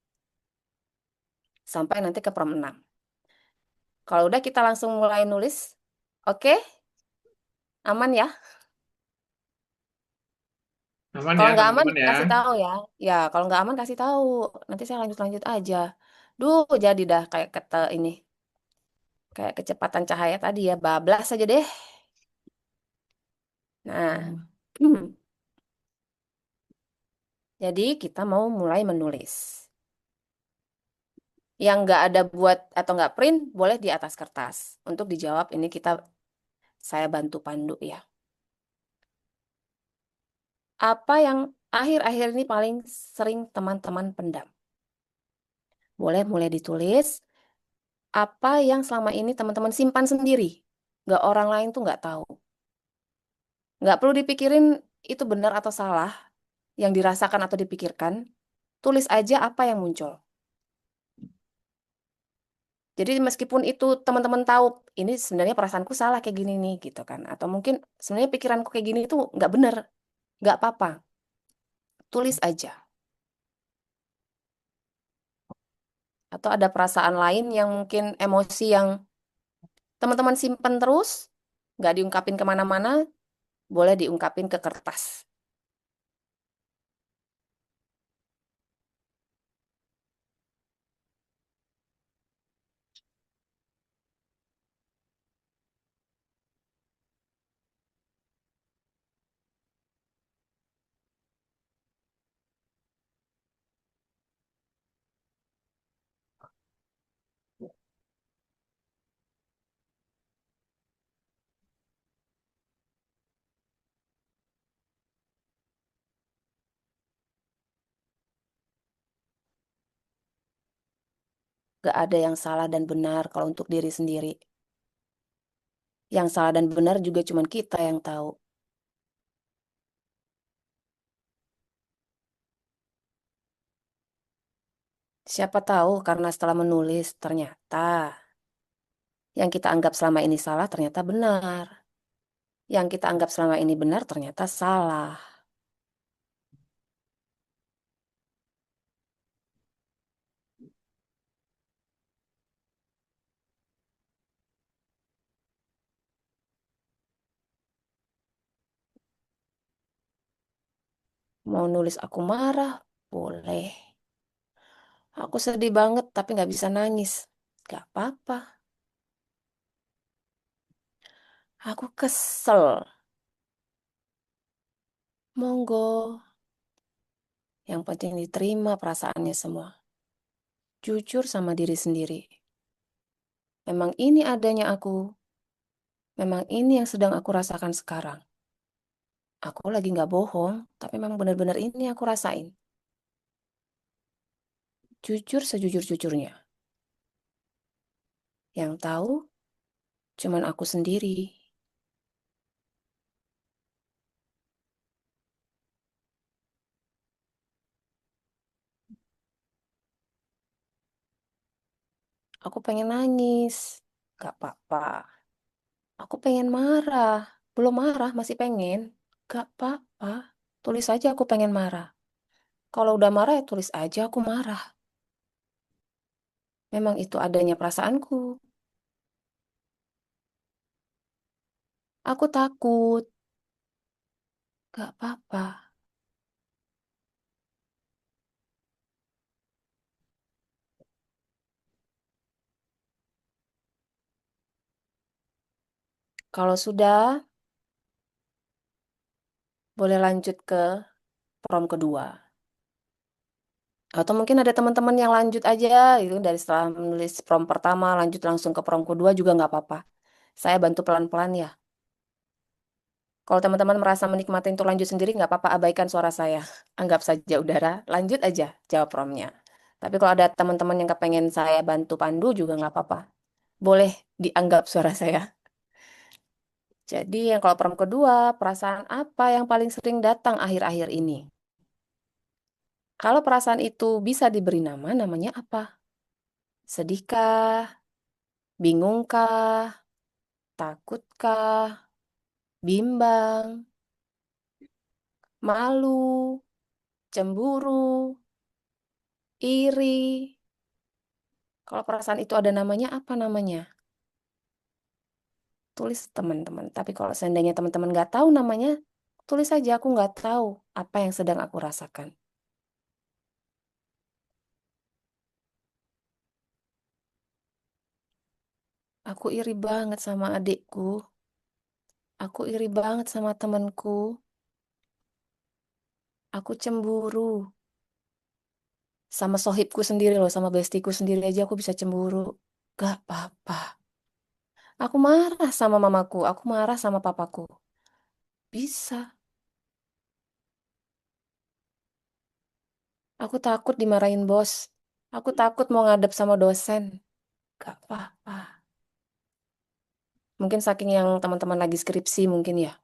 Sampai nanti ke prom 6. Kalau udah kita langsung mulai nulis. Oke, aman ya? Aman Kalau ya nggak aman teman-teman ya. kasih tahu ya. Ya, kalau nggak aman kasih tahu. Nanti saya lanjut-lanjut aja. Duh, jadi dah kayak kata ini. Kayak kecepatan cahaya tadi ya, bablas aja deh. Nah, jadi kita mau mulai menulis. Yang nggak ada buat atau nggak print, boleh di atas kertas. Untuk dijawab ini saya bantu pandu ya. Apa yang akhir-akhir ini paling sering teman-teman pendam? Boleh mulai ditulis. Apa yang selama ini teman-teman simpan sendiri? Nggak orang lain tuh nggak tahu. Nggak perlu dipikirin itu benar atau salah yang dirasakan atau dipikirkan. Tulis aja apa yang muncul. Jadi meskipun itu teman-teman tahu ini sebenarnya perasaanku salah kayak gini nih gitu kan. Atau mungkin sebenarnya pikiranku kayak gini itu nggak benar. Nggak apa-apa. Tulis aja. Atau ada perasaan lain yang mungkin emosi yang teman-teman simpen terus, nggak diungkapin kemana-mana, boleh diungkapin ke kertas. Nggak ada yang salah dan benar kalau untuk diri sendiri. Yang salah dan benar juga cuma kita yang tahu. Siapa tahu karena setelah menulis ternyata yang kita anggap selama ini salah ternyata benar. Yang kita anggap selama ini benar ternyata salah. Mau nulis aku marah, boleh. Aku sedih banget tapi nggak bisa nangis. Gak apa-apa. Aku kesel. Monggo. Yang penting diterima perasaannya semua. Jujur sama diri sendiri. Memang ini adanya aku. Memang ini yang sedang aku rasakan sekarang. Aku lagi nggak bohong, tapi memang benar-benar ini aku rasain. Jujur sejujur-jujurnya. Yang tahu cuman aku sendiri. Aku pengen nangis. Gak apa-apa. Aku pengen marah. Belum marah, masih pengen. Gak apa-apa. Tulis aja aku pengen marah. Kalau udah marah ya tulis aja aku marah. Memang itu adanya perasaanku. Aku takut. Gak apa-apa. Kalau sudah, boleh lanjut ke prom kedua. Atau mungkin ada teman-teman yang lanjut aja gitu dari setelah menulis prom pertama lanjut langsung ke prom kedua juga nggak apa-apa. Saya bantu pelan-pelan ya. Kalau teman-teman merasa menikmati untuk lanjut sendiri nggak apa-apa abaikan suara saya. Anggap saja udara, lanjut aja jawab promnya. Tapi kalau ada teman-teman yang kepengen saya bantu pandu juga nggak apa-apa. Boleh dianggap suara saya. Jadi yang kalau prom kedua, perasaan apa yang paling sering datang akhir-akhir ini? Kalau perasaan itu bisa diberi nama, namanya apa? Sedihkah? Bingungkah? Takutkah? Bimbang? Malu? Cemburu? Iri? Kalau perasaan itu ada namanya, apa namanya? Tulis teman-teman. Tapi kalau seandainya teman-teman nggak tahu namanya, tulis saja aku nggak tahu apa yang sedang aku rasakan. Aku iri banget sama adikku. Aku iri banget sama temanku. Aku cemburu. Sama sohibku sendiri loh, sama bestiku sendiri aja aku bisa cemburu. Gak apa-apa. Aku marah sama mamaku, aku marah sama papaku. Bisa. Aku takut dimarahin bos. Aku takut mau ngadep sama dosen. Gak apa-apa. Mungkin saking yang teman-teman lagi skripsi mungkin ya.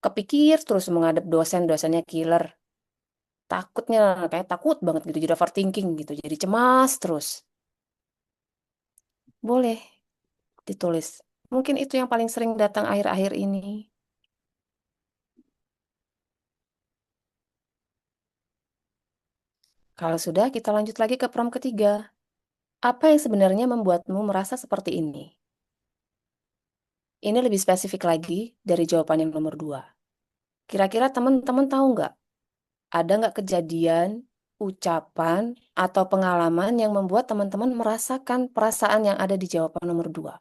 Kepikir terus mau ngadep dosen, dosennya killer. Takutnya kayak takut banget gitu, jadi overthinking gitu. Jadi cemas terus. Boleh ditulis. Mungkin itu yang paling sering datang akhir-akhir ini. Kalau sudah, kita lanjut lagi ke prom ketiga. Apa yang sebenarnya membuatmu merasa seperti ini? Ini lebih spesifik lagi dari jawaban yang nomor dua. Kira-kira teman-teman tahu nggak? Ada nggak kejadian, ucapan, atau pengalaman yang membuat teman-teman merasakan perasaan yang ada di jawaban nomor dua?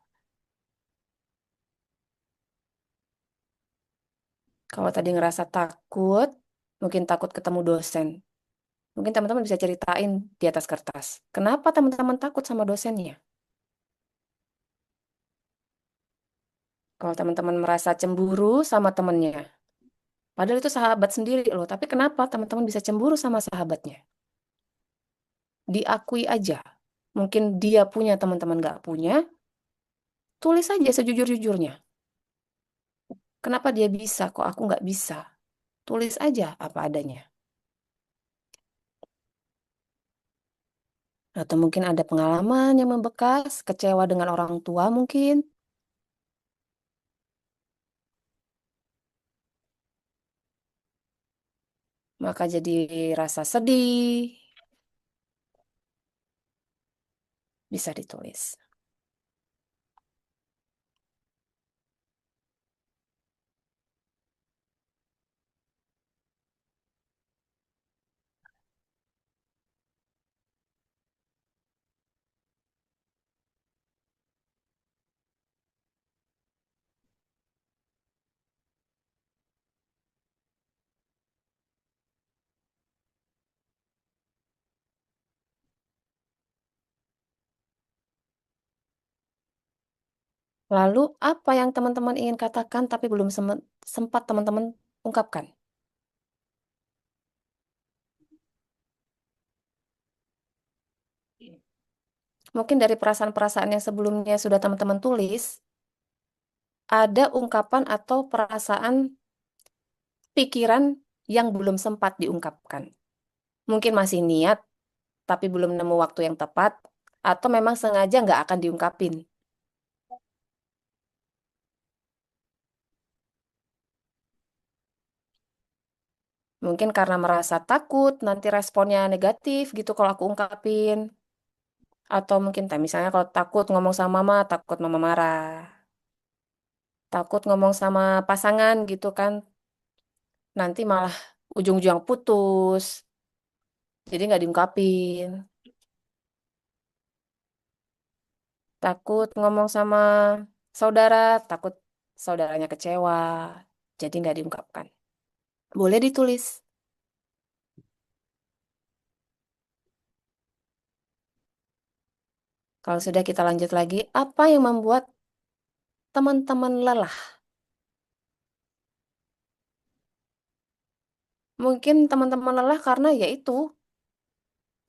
Kalau tadi ngerasa takut, mungkin takut ketemu dosen. Mungkin teman-teman bisa ceritain di atas kertas. Kenapa teman-teman takut sama dosennya? Kalau teman-teman merasa cemburu sama temennya, padahal itu sahabat sendiri loh. Tapi kenapa teman-teman bisa cemburu sama sahabatnya? Diakui aja. Mungkin dia punya, teman-teman nggak punya. Tulis aja sejujur-jujurnya. Kenapa dia bisa, kok aku nggak bisa? Tulis aja apa adanya. Atau mungkin ada pengalaman yang membekas, kecewa dengan orang tua mungkin. Maka jadi rasa sedih. Bisa ditulis. Lalu, apa yang teman-teman ingin katakan tapi belum sempat teman-teman ungkapkan? Mungkin dari perasaan-perasaan yang sebelumnya sudah teman-teman tulis, ada ungkapan atau perasaan pikiran yang belum sempat diungkapkan. Mungkin masih niat, tapi belum nemu waktu yang tepat. Atau memang sengaja nggak akan diungkapin. Mungkin karena merasa takut nanti responnya negatif gitu kalau aku ungkapin. Atau mungkin misalnya kalau takut ngomong sama mama, takut mama marah. Takut ngomong sama pasangan gitu kan, nanti malah ujung-ujung putus. Jadi nggak diungkapin. Takut ngomong sama saudara, takut saudaranya kecewa. Jadi nggak diungkapkan. Boleh ditulis. Kalau sudah kita lanjut lagi, apa yang membuat teman-teman lelah? Mungkin teman-teman lelah karena ya itu,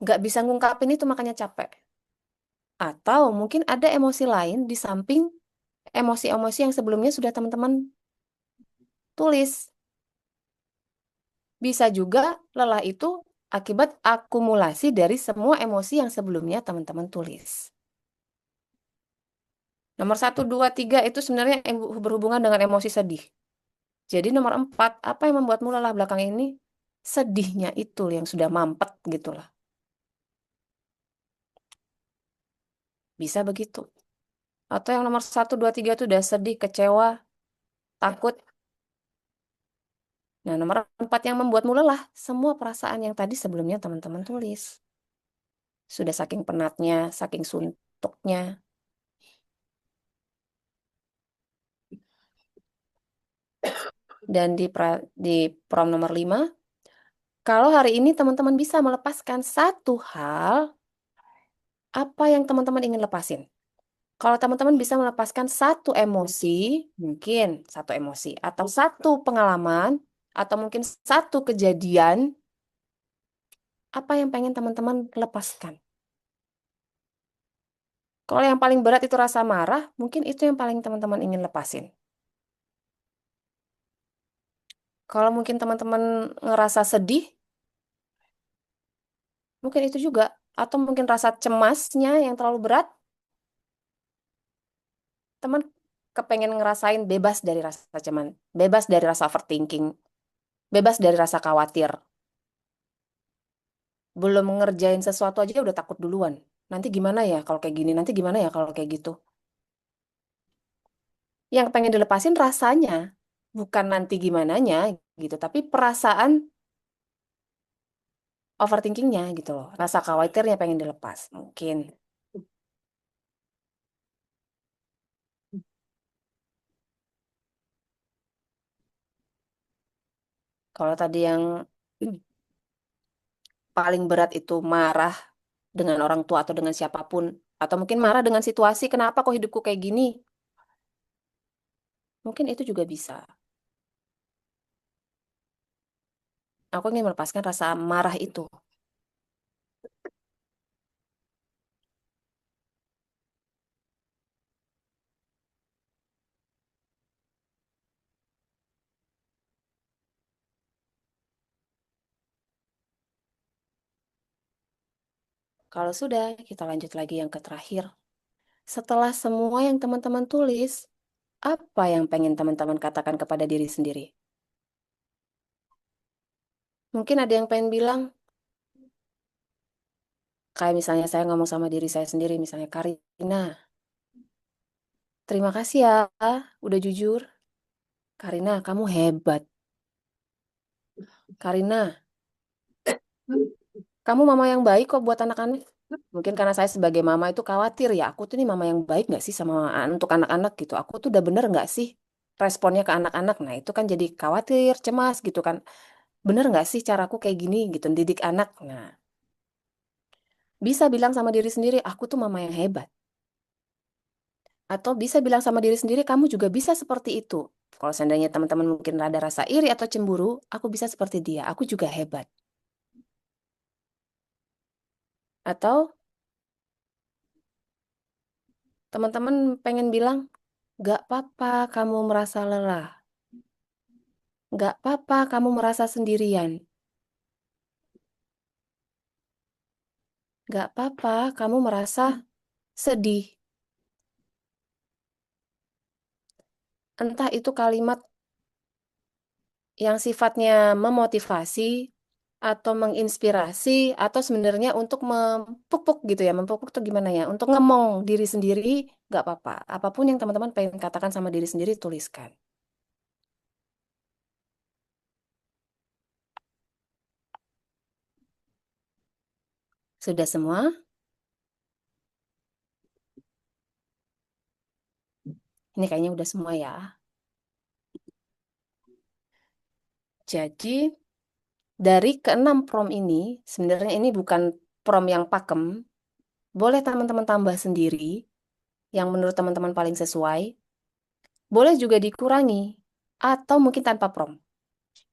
nggak bisa ngungkapin itu makanya capek. Atau mungkin ada emosi lain di samping emosi-emosi yang sebelumnya sudah teman-teman tulis. Bisa juga lelah itu akibat akumulasi dari semua emosi yang sebelumnya teman-teman tulis. Nomor satu, dua, tiga itu sebenarnya berhubungan dengan emosi sedih. Jadi nomor empat, apa yang membuatmu lelah belakang ini? Sedihnya itu yang sudah mampet gitu lah. Bisa begitu. Atau yang nomor satu, dua, tiga itu udah sedih, kecewa, takut. Nah, nomor empat yang membuatmu lelah, semua perasaan yang tadi sebelumnya teman-teman tulis. Sudah saking penatnya, saking suntuknya. Dan di prom nomor 5, kalau hari ini teman-teman bisa melepaskan satu hal, apa yang teman-teman ingin lepasin? Kalau teman-teman bisa melepaskan satu emosi, mungkin satu emosi, atau satu pengalaman, atau mungkin satu kejadian, apa yang pengen teman-teman lepaskan? Kalau yang paling berat itu rasa marah, mungkin itu yang paling teman-teman ingin lepasin. Kalau mungkin teman-teman ngerasa sedih, mungkin itu juga. Atau mungkin rasa cemasnya yang terlalu berat, teman kepengen ngerasain bebas dari rasa ceman, bebas dari rasa overthinking, bebas dari rasa khawatir. Belum ngerjain sesuatu aja udah takut duluan. Nanti gimana ya kalau kayak gini? Nanti gimana ya kalau kayak gitu? Yang pengen dilepasin rasanya, bukan nanti gimananya gitu, tapi perasaan overthinkingnya gitu loh. Rasa khawatirnya pengen dilepas, mungkin. Kalau tadi yang paling berat itu marah dengan orang tua atau dengan siapapun, atau mungkin marah dengan situasi, kenapa kok hidupku kayak gini? Mungkin itu juga bisa. Aku ingin melepaskan rasa marah itu. Kalau sudah, kita lanjut lagi yang ke terakhir. Setelah semua yang teman-teman tulis, apa yang pengen teman-teman katakan kepada diri sendiri? Mungkin ada yang pengen bilang, kayak misalnya saya ngomong sama diri saya sendiri, misalnya Karina, terima kasih ya, udah jujur. Karina, kamu hebat. Karina, kamu mama yang baik kok buat anak-anak. Mungkin karena saya sebagai mama itu khawatir ya, aku tuh nih mama yang baik nggak sih sama untuk anak-anak gitu. Aku tuh udah bener nggak sih responnya ke anak-anak. Nah itu kan jadi khawatir, cemas gitu kan. Bener nggak sih caraku kayak gini gitu, didik anak. Nah, bisa bilang sama diri sendiri, aku tuh mama yang hebat. Atau bisa bilang sama diri sendiri, kamu juga bisa seperti itu. Kalau seandainya teman-teman mungkin ada rasa iri atau cemburu, aku bisa seperti dia, aku juga hebat. Atau teman-teman pengen bilang, gak apa-apa kamu merasa lelah. Gak apa-apa kamu merasa sendirian. Gak apa-apa, kamu merasa sedih. Entah itu kalimat yang sifatnya memotivasi atau menginspirasi atau sebenarnya untuk mempupuk gitu ya. Mempupuk tuh gimana ya? Untuk ngemong diri sendiri, gak apa-apa. Apapun yang teman-teman pengen katakan sama diri sendiri, tuliskan. Sudah semua? Ini kayaknya udah semua ya. Jadi, dari keenam prom ini, sebenarnya ini bukan prom yang pakem. Boleh teman-teman tambah sendiri, yang menurut teman-teman paling sesuai. Boleh juga dikurangi, atau mungkin tanpa prom.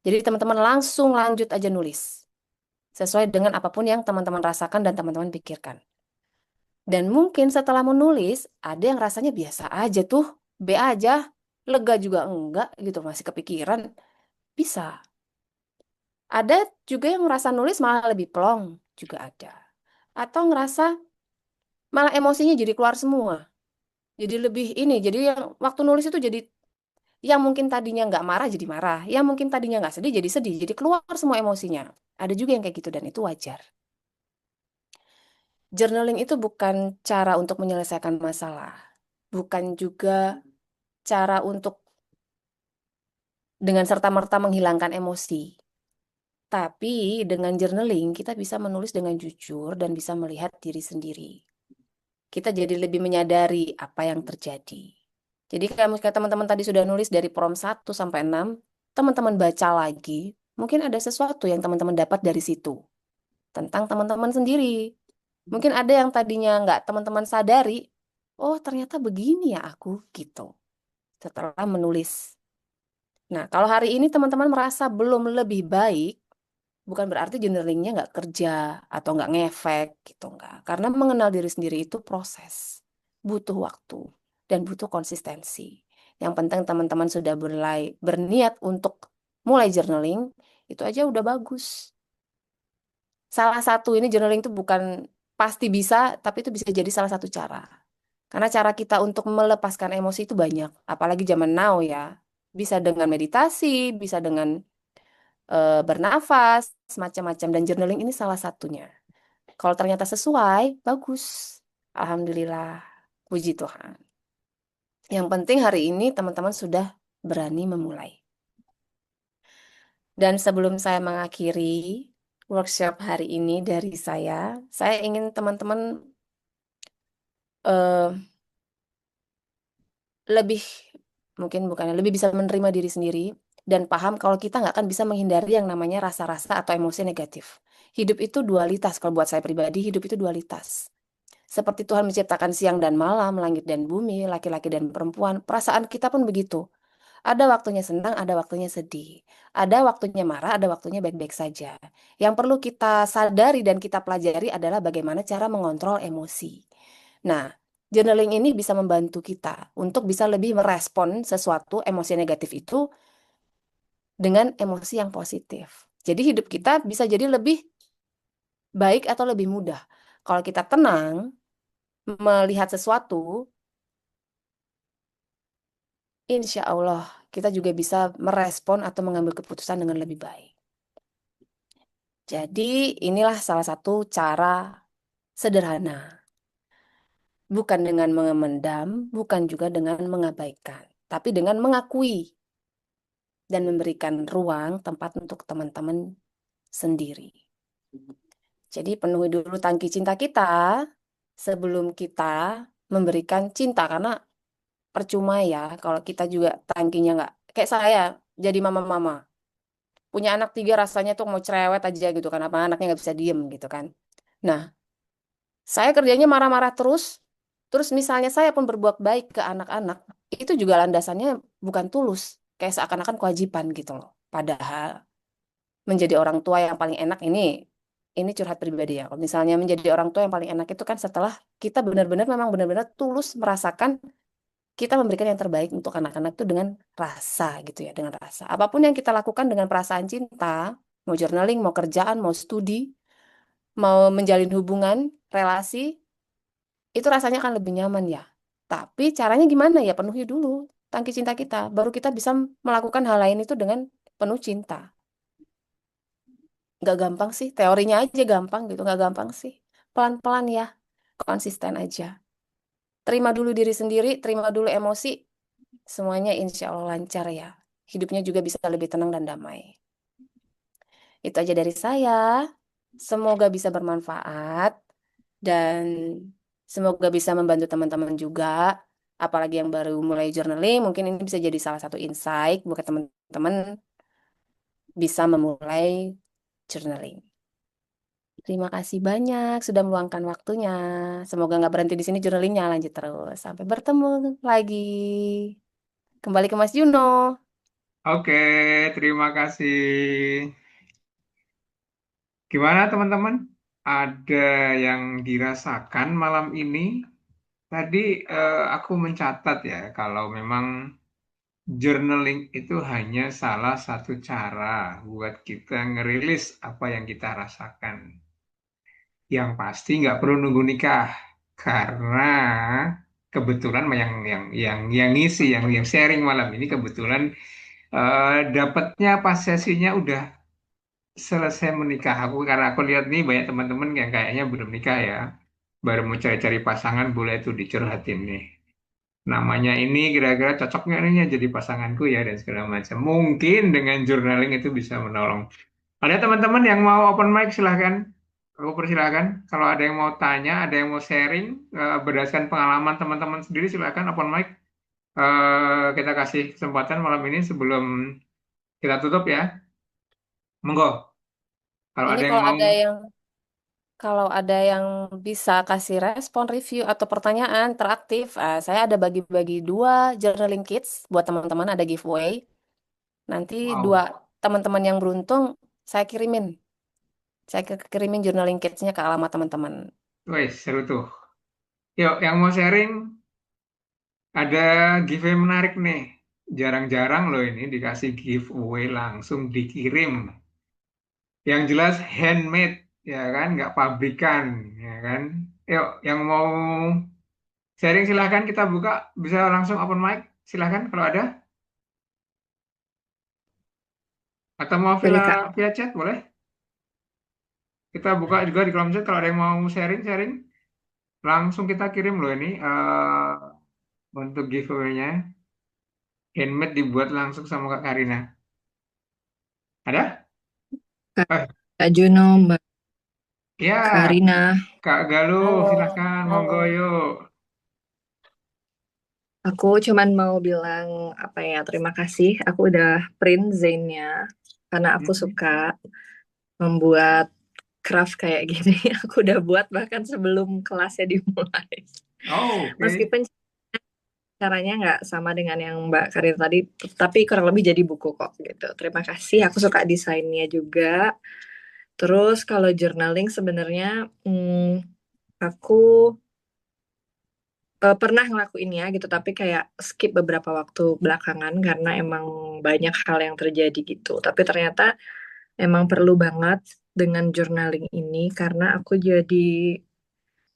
Jadi teman-teman langsung lanjut aja nulis. Sesuai dengan apapun yang teman-teman rasakan dan teman-teman pikirkan. Dan mungkin setelah menulis, ada yang rasanya biasa aja tuh, B aja, lega juga enggak gitu, masih kepikiran. Bisa. Ada juga yang merasa nulis malah lebih plong, juga ada. Atau ngerasa malah emosinya jadi keluar semua. Jadi lebih ini, jadi yang waktu nulis itu jadi yang mungkin tadinya nggak marah jadi marah, yang mungkin tadinya nggak sedih jadi keluar semua emosinya. Ada juga yang kayak gitu dan itu wajar. Journaling itu bukan cara untuk menyelesaikan masalah, bukan juga cara untuk dengan serta-merta menghilangkan emosi. Tapi dengan journaling kita bisa menulis dengan jujur dan bisa melihat diri sendiri. Kita jadi lebih menyadari apa yang terjadi. Jadi kalau misalnya teman-teman tadi sudah nulis dari prom 1 sampai 6, teman-teman baca lagi, mungkin ada sesuatu yang teman-teman dapat dari situ tentang teman-teman sendiri. Mungkin ada yang tadinya nggak teman-teman sadari, oh ternyata begini ya aku gitu setelah menulis. Nah, kalau hari ini teman-teman merasa belum lebih baik, bukan berarti journalingnya nggak kerja atau nggak ngefek gitu nggak. Karena mengenal diri sendiri itu proses, butuh waktu dan butuh konsistensi. Yang penting teman-teman sudah mulai berniat untuk mulai journaling, itu aja udah bagus. Salah satu ini journaling itu bukan pasti bisa, tapi itu bisa jadi salah satu cara. Karena cara kita untuk melepaskan emosi itu banyak, apalagi zaman now ya. Bisa dengan meditasi, bisa dengan bernafas, macam-macam. Dan journaling ini salah satunya. Kalau ternyata sesuai, bagus. Alhamdulillah. Puji Tuhan. Yang penting hari ini teman-teman sudah berani memulai. Dan sebelum saya mengakhiri workshop hari ini dari saya ingin teman-teman eh, lebih, mungkin bukannya lebih bisa menerima diri sendiri dan paham kalau kita nggak akan bisa menghindari yang namanya rasa-rasa atau emosi negatif. Hidup itu dualitas, kalau buat saya pribadi, hidup itu dualitas. Seperti Tuhan menciptakan siang dan malam, langit dan bumi, laki-laki dan perempuan, perasaan kita pun begitu. Ada waktunya senang, ada waktunya sedih. Ada waktunya marah, ada waktunya baik-baik saja. Yang perlu kita sadari dan kita pelajari adalah bagaimana cara mengontrol emosi. Nah, journaling ini bisa membantu kita untuk bisa lebih merespon sesuatu emosi negatif itu dengan emosi yang positif. Jadi hidup kita bisa jadi lebih baik atau lebih mudah. Kalau kita tenang melihat sesuatu, insya Allah kita juga bisa merespon atau mengambil keputusan dengan lebih baik. Jadi inilah salah satu cara sederhana. Bukan dengan memendam, bukan juga dengan mengabaikan. Tapi dengan mengakui dan memberikan ruang tempat untuk teman-teman sendiri. Jadi penuhi dulu tangki cinta kita sebelum kita memberikan cinta. Karena percuma ya kalau kita juga tangkinya nggak. Kayak saya jadi mama-mama. Punya anak 3 rasanya tuh mau cerewet aja gitu kan. Apa anaknya nggak bisa diem gitu kan. Nah, saya kerjanya marah-marah terus. Terus misalnya saya pun berbuat baik ke anak-anak. Itu juga landasannya bukan tulus. Kayak seakan-akan kewajiban gitu loh. Padahal menjadi orang tua yang paling enak ini curhat pribadi ya. Kalau misalnya menjadi orang tua yang paling enak itu kan setelah kita benar-benar memang benar-benar tulus merasakan kita memberikan yang terbaik untuk anak-anak itu dengan rasa gitu ya, dengan rasa. Apapun yang kita lakukan dengan perasaan cinta, mau journaling, mau kerjaan, mau studi, mau menjalin hubungan, relasi, itu rasanya kan lebih nyaman ya. Tapi caranya gimana ya? Penuhi dulu tangki cinta kita, baru kita bisa melakukan hal lain itu dengan penuh cinta. Nggak gampang sih, teorinya aja gampang gitu, nggak gampang sih. Pelan-pelan ya, konsisten aja. Terima dulu diri sendiri, terima dulu emosi, semuanya insya Allah lancar ya. Hidupnya juga bisa lebih tenang dan damai. Itu aja dari saya. Semoga bisa bermanfaat dan semoga bisa membantu teman-teman juga. Apalagi yang baru mulai journaling, mungkin ini bisa jadi salah satu insight buat teman-teman bisa memulai journaling. Terima kasih banyak sudah meluangkan waktunya. Semoga nggak berhenti di sini journalingnya, lanjut terus. Sampai bertemu lagi. Kembali ke Mas Juno. Oke, terima kasih. Gimana teman-teman? Ada yang dirasakan malam ini? Tadi aku mencatat ya, kalau memang journaling itu hanya salah satu cara buat kita ngerilis apa yang kita rasakan. Yang pasti nggak perlu nunggu nikah, karena kebetulan yang ngisi, yang sharing malam ini kebetulan dapatnya pas sesinya udah selesai menikah. Karena aku lihat nih banyak teman-teman yang kayaknya belum nikah ya, baru mau cari-cari pasangan, boleh tuh dicurhatin nih. Namanya ini kira-kira cocok nggak nih ya jadi pasanganku ya dan segala macam. Mungkin dengan journaling itu bisa menolong. Ada teman-teman yang mau open mic silahkan. Aku persilahkan. Kalau ada yang mau tanya, ada yang mau sharing berdasarkan pengalaman teman-teman sendiri silahkan open mic. Kita kasih kesempatan malam ini sebelum kita tutup ya. Monggo. Kalau Ini ada yang mau. kalau ada yang bisa kasih respon, review atau pertanyaan interaktif, saya ada bagi-bagi dua journaling kits buat teman-teman, ada giveaway. Nanti dua Wow, teman-teman yang beruntung saya kirimin. Saya kirimin journaling kitsnya ke alamat teman-teman. wes seru tuh. Yuk, yang mau sharing ada giveaway menarik nih. Jarang-jarang loh ini dikasih giveaway langsung dikirim. Yang jelas handmade, ya kan, nggak pabrikan, ya kan. Yuk, yang mau sharing silahkan kita buka, bisa langsung open mic, silahkan kalau ada. Atau mau Boleh Kak. via chat, boleh. Kita buka juga di kolom chat kalau ada yang mau sharing-sharing. Langsung kita kirim loh ini untuk giveaway-nya. Handmade dibuat langsung sama Kak Karina. Ada? Kak, Eh, Kak Juno, Mbak ya, Karina. Kak Galuh, Halo, silahkan, halo. monggo yuk. Aku cuman mau bilang apa ya, terima kasih. Aku udah print Zainnya karena aku Hmm. suka membuat craft kayak gini. Aku udah buat bahkan sebelum kelasnya dimulai. Oh, oke. Meskipun caranya nggak sama dengan yang Mbak Karina tadi, tapi kurang lebih jadi buku kok gitu. Terima kasih. Aku suka desainnya juga. Terus kalau journaling sebenarnya aku pernah ngelakuinnya gitu tapi kayak skip beberapa waktu belakangan karena emang banyak hal yang terjadi gitu tapi ternyata emang perlu banget dengan journaling ini karena aku jadi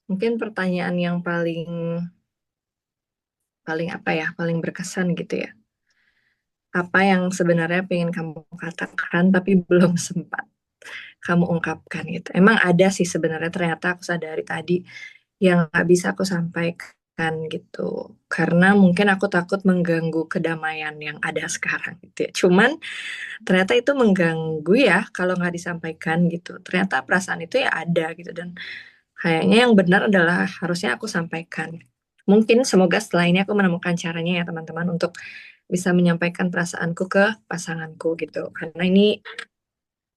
mungkin pertanyaan yang paling paling apa ya paling berkesan gitu ya apa yang sebenarnya pengen kamu katakan tapi belum sempat kamu ungkapkan gitu emang ada sih sebenarnya ternyata aku sadari tadi yang nggak bisa aku sampaikan gitu. Karena mungkin aku takut mengganggu kedamaian yang ada sekarang gitu ya. Cuman ternyata itu mengganggu ya kalau nggak disampaikan gitu. Ternyata perasaan itu ya ada gitu dan kayaknya yang benar adalah harusnya aku sampaikan. Mungkin semoga setelah ini aku menemukan caranya ya teman-teman untuk bisa menyampaikan perasaanku ke pasanganku gitu. Karena ini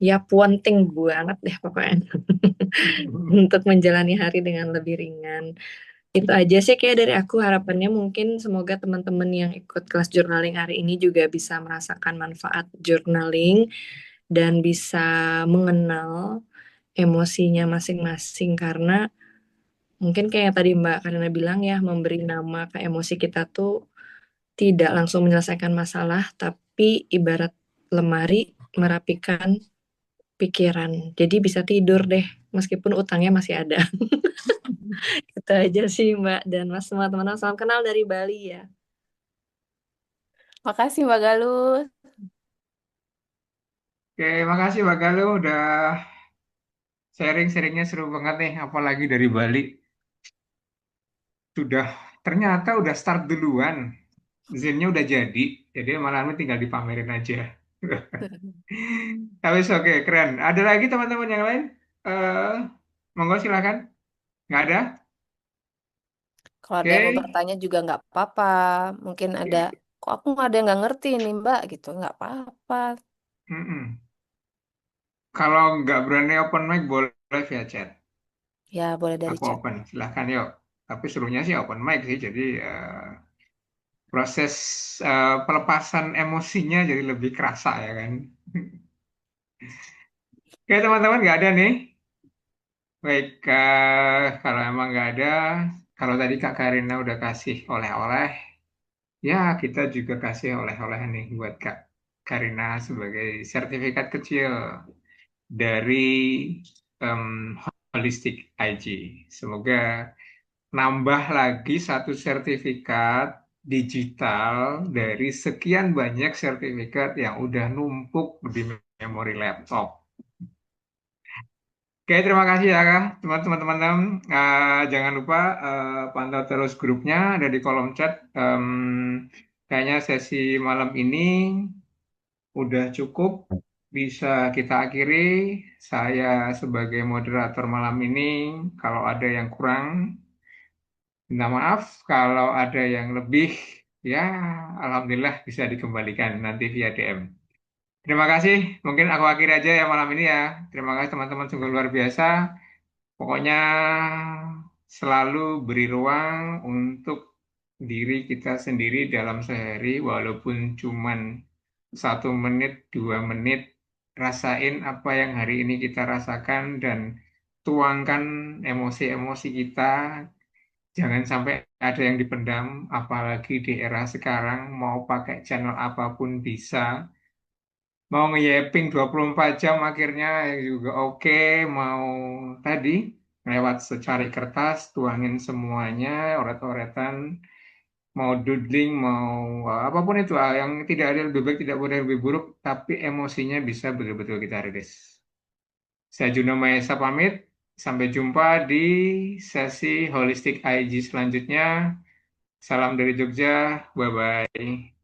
ya penting banget deh pokoknya untuk menjalani hari dengan lebih ringan. Itu aja sih kayak dari aku harapannya mungkin semoga teman-teman yang ikut kelas journaling hari ini juga bisa merasakan manfaat journaling dan bisa mengenal emosinya masing-masing karena mungkin kayak yang tadi Mbak Karina bilang ya memberi nama ke emosi kita tuh tidak langsung menyelesaikan masalah tapi ibarat lemari merapikan pikiran. Jadi bisa tidur deh, meskipun utangnya masih ada. Itu aja sih Mbak dan Mas semua teman-teman. Salam kenal dari Bali ya. Makasih Mbak Galus. Oke, makasih Mbak Galuh udah sharing-sharingnya seru banget nih, apalagi dari Bali. Sudah ternyata udah start duluan, Zennya udah jadi malam ini tinggal dipamerin aja. Tapi oke, keren. Ada lagi teman-teman yang lain? Eh, Monggo silakan. Nggak ada? Kalau ada yang mau Oke. bertanya juga nggak apa-apa. Mungkin ada, kok aku nggak ada yang nggak ngerti nih Mbak gitu. Nggak apa-apa. Mm-mm. Kalau nggak berani open mic boleh via chat. Ya boleh dari Aku chat. open, silahkan yuk. Tapi serunya sih open mic sih, jadi proses pelepasan emosinya jadi lebih kerasa ya kan. Oke teman-teman nggak ada nih. Baik, kalau emang nggak ada, kalau tadi Kak Karina udah kasih oleh-oleh, ya kita juga kasih oleh-oleh nih buat Kak Karina sebagai sertifikat kecil dari Holistic IG. Semoga nambah lagi satu sertifikat digital dari sekian banyak sertifikat yang udah numpuk di memori laptop. Oke, terima kasih ya, Kak. Teman-teman. Jangan lupa pantau terus grupnya ada di kolom chat. Kayaknya sesi malam ini udah cukup. Bisa kita akhiri. Saya sebagai moderator malam ini, kalau ada yang kurang, minta maaf. Kalau ada yang lebih, ya alhamdulillah bisa dikembalikan nanti via DM. Terima kasih. Mungkin aku akhiri aja ya malam ini ya. Terima kasih teman-teman, sungguh luar biasa. Pokoknya selalu beri ruang untuk diri kita sendiri dalam sehari, walaupun cuman 1 menit, 2 menit, rasain apa yang hari ini kita rasakan dan tuangkan emosi-emosi kita. Jangan sampai ada yang dipendam, apalagi di era sekarang, mau pakai channel apapun bisa. Mau nge-yaping 24 jam akhirnya juga oke. Mau tadi lewat secari kertas, tuangin semuanya, oret-oretan, mau doodling, mau apapun itu, yang tidak ada lebih baik, tidak boleh lebih buruk, tapi emosinya bisa betul-betul kita rilis. Saya Juno Maesa pamit, sampai jumpa di sesi Holistic IG selanjutnya. Salam dari Jogja, bye-bye.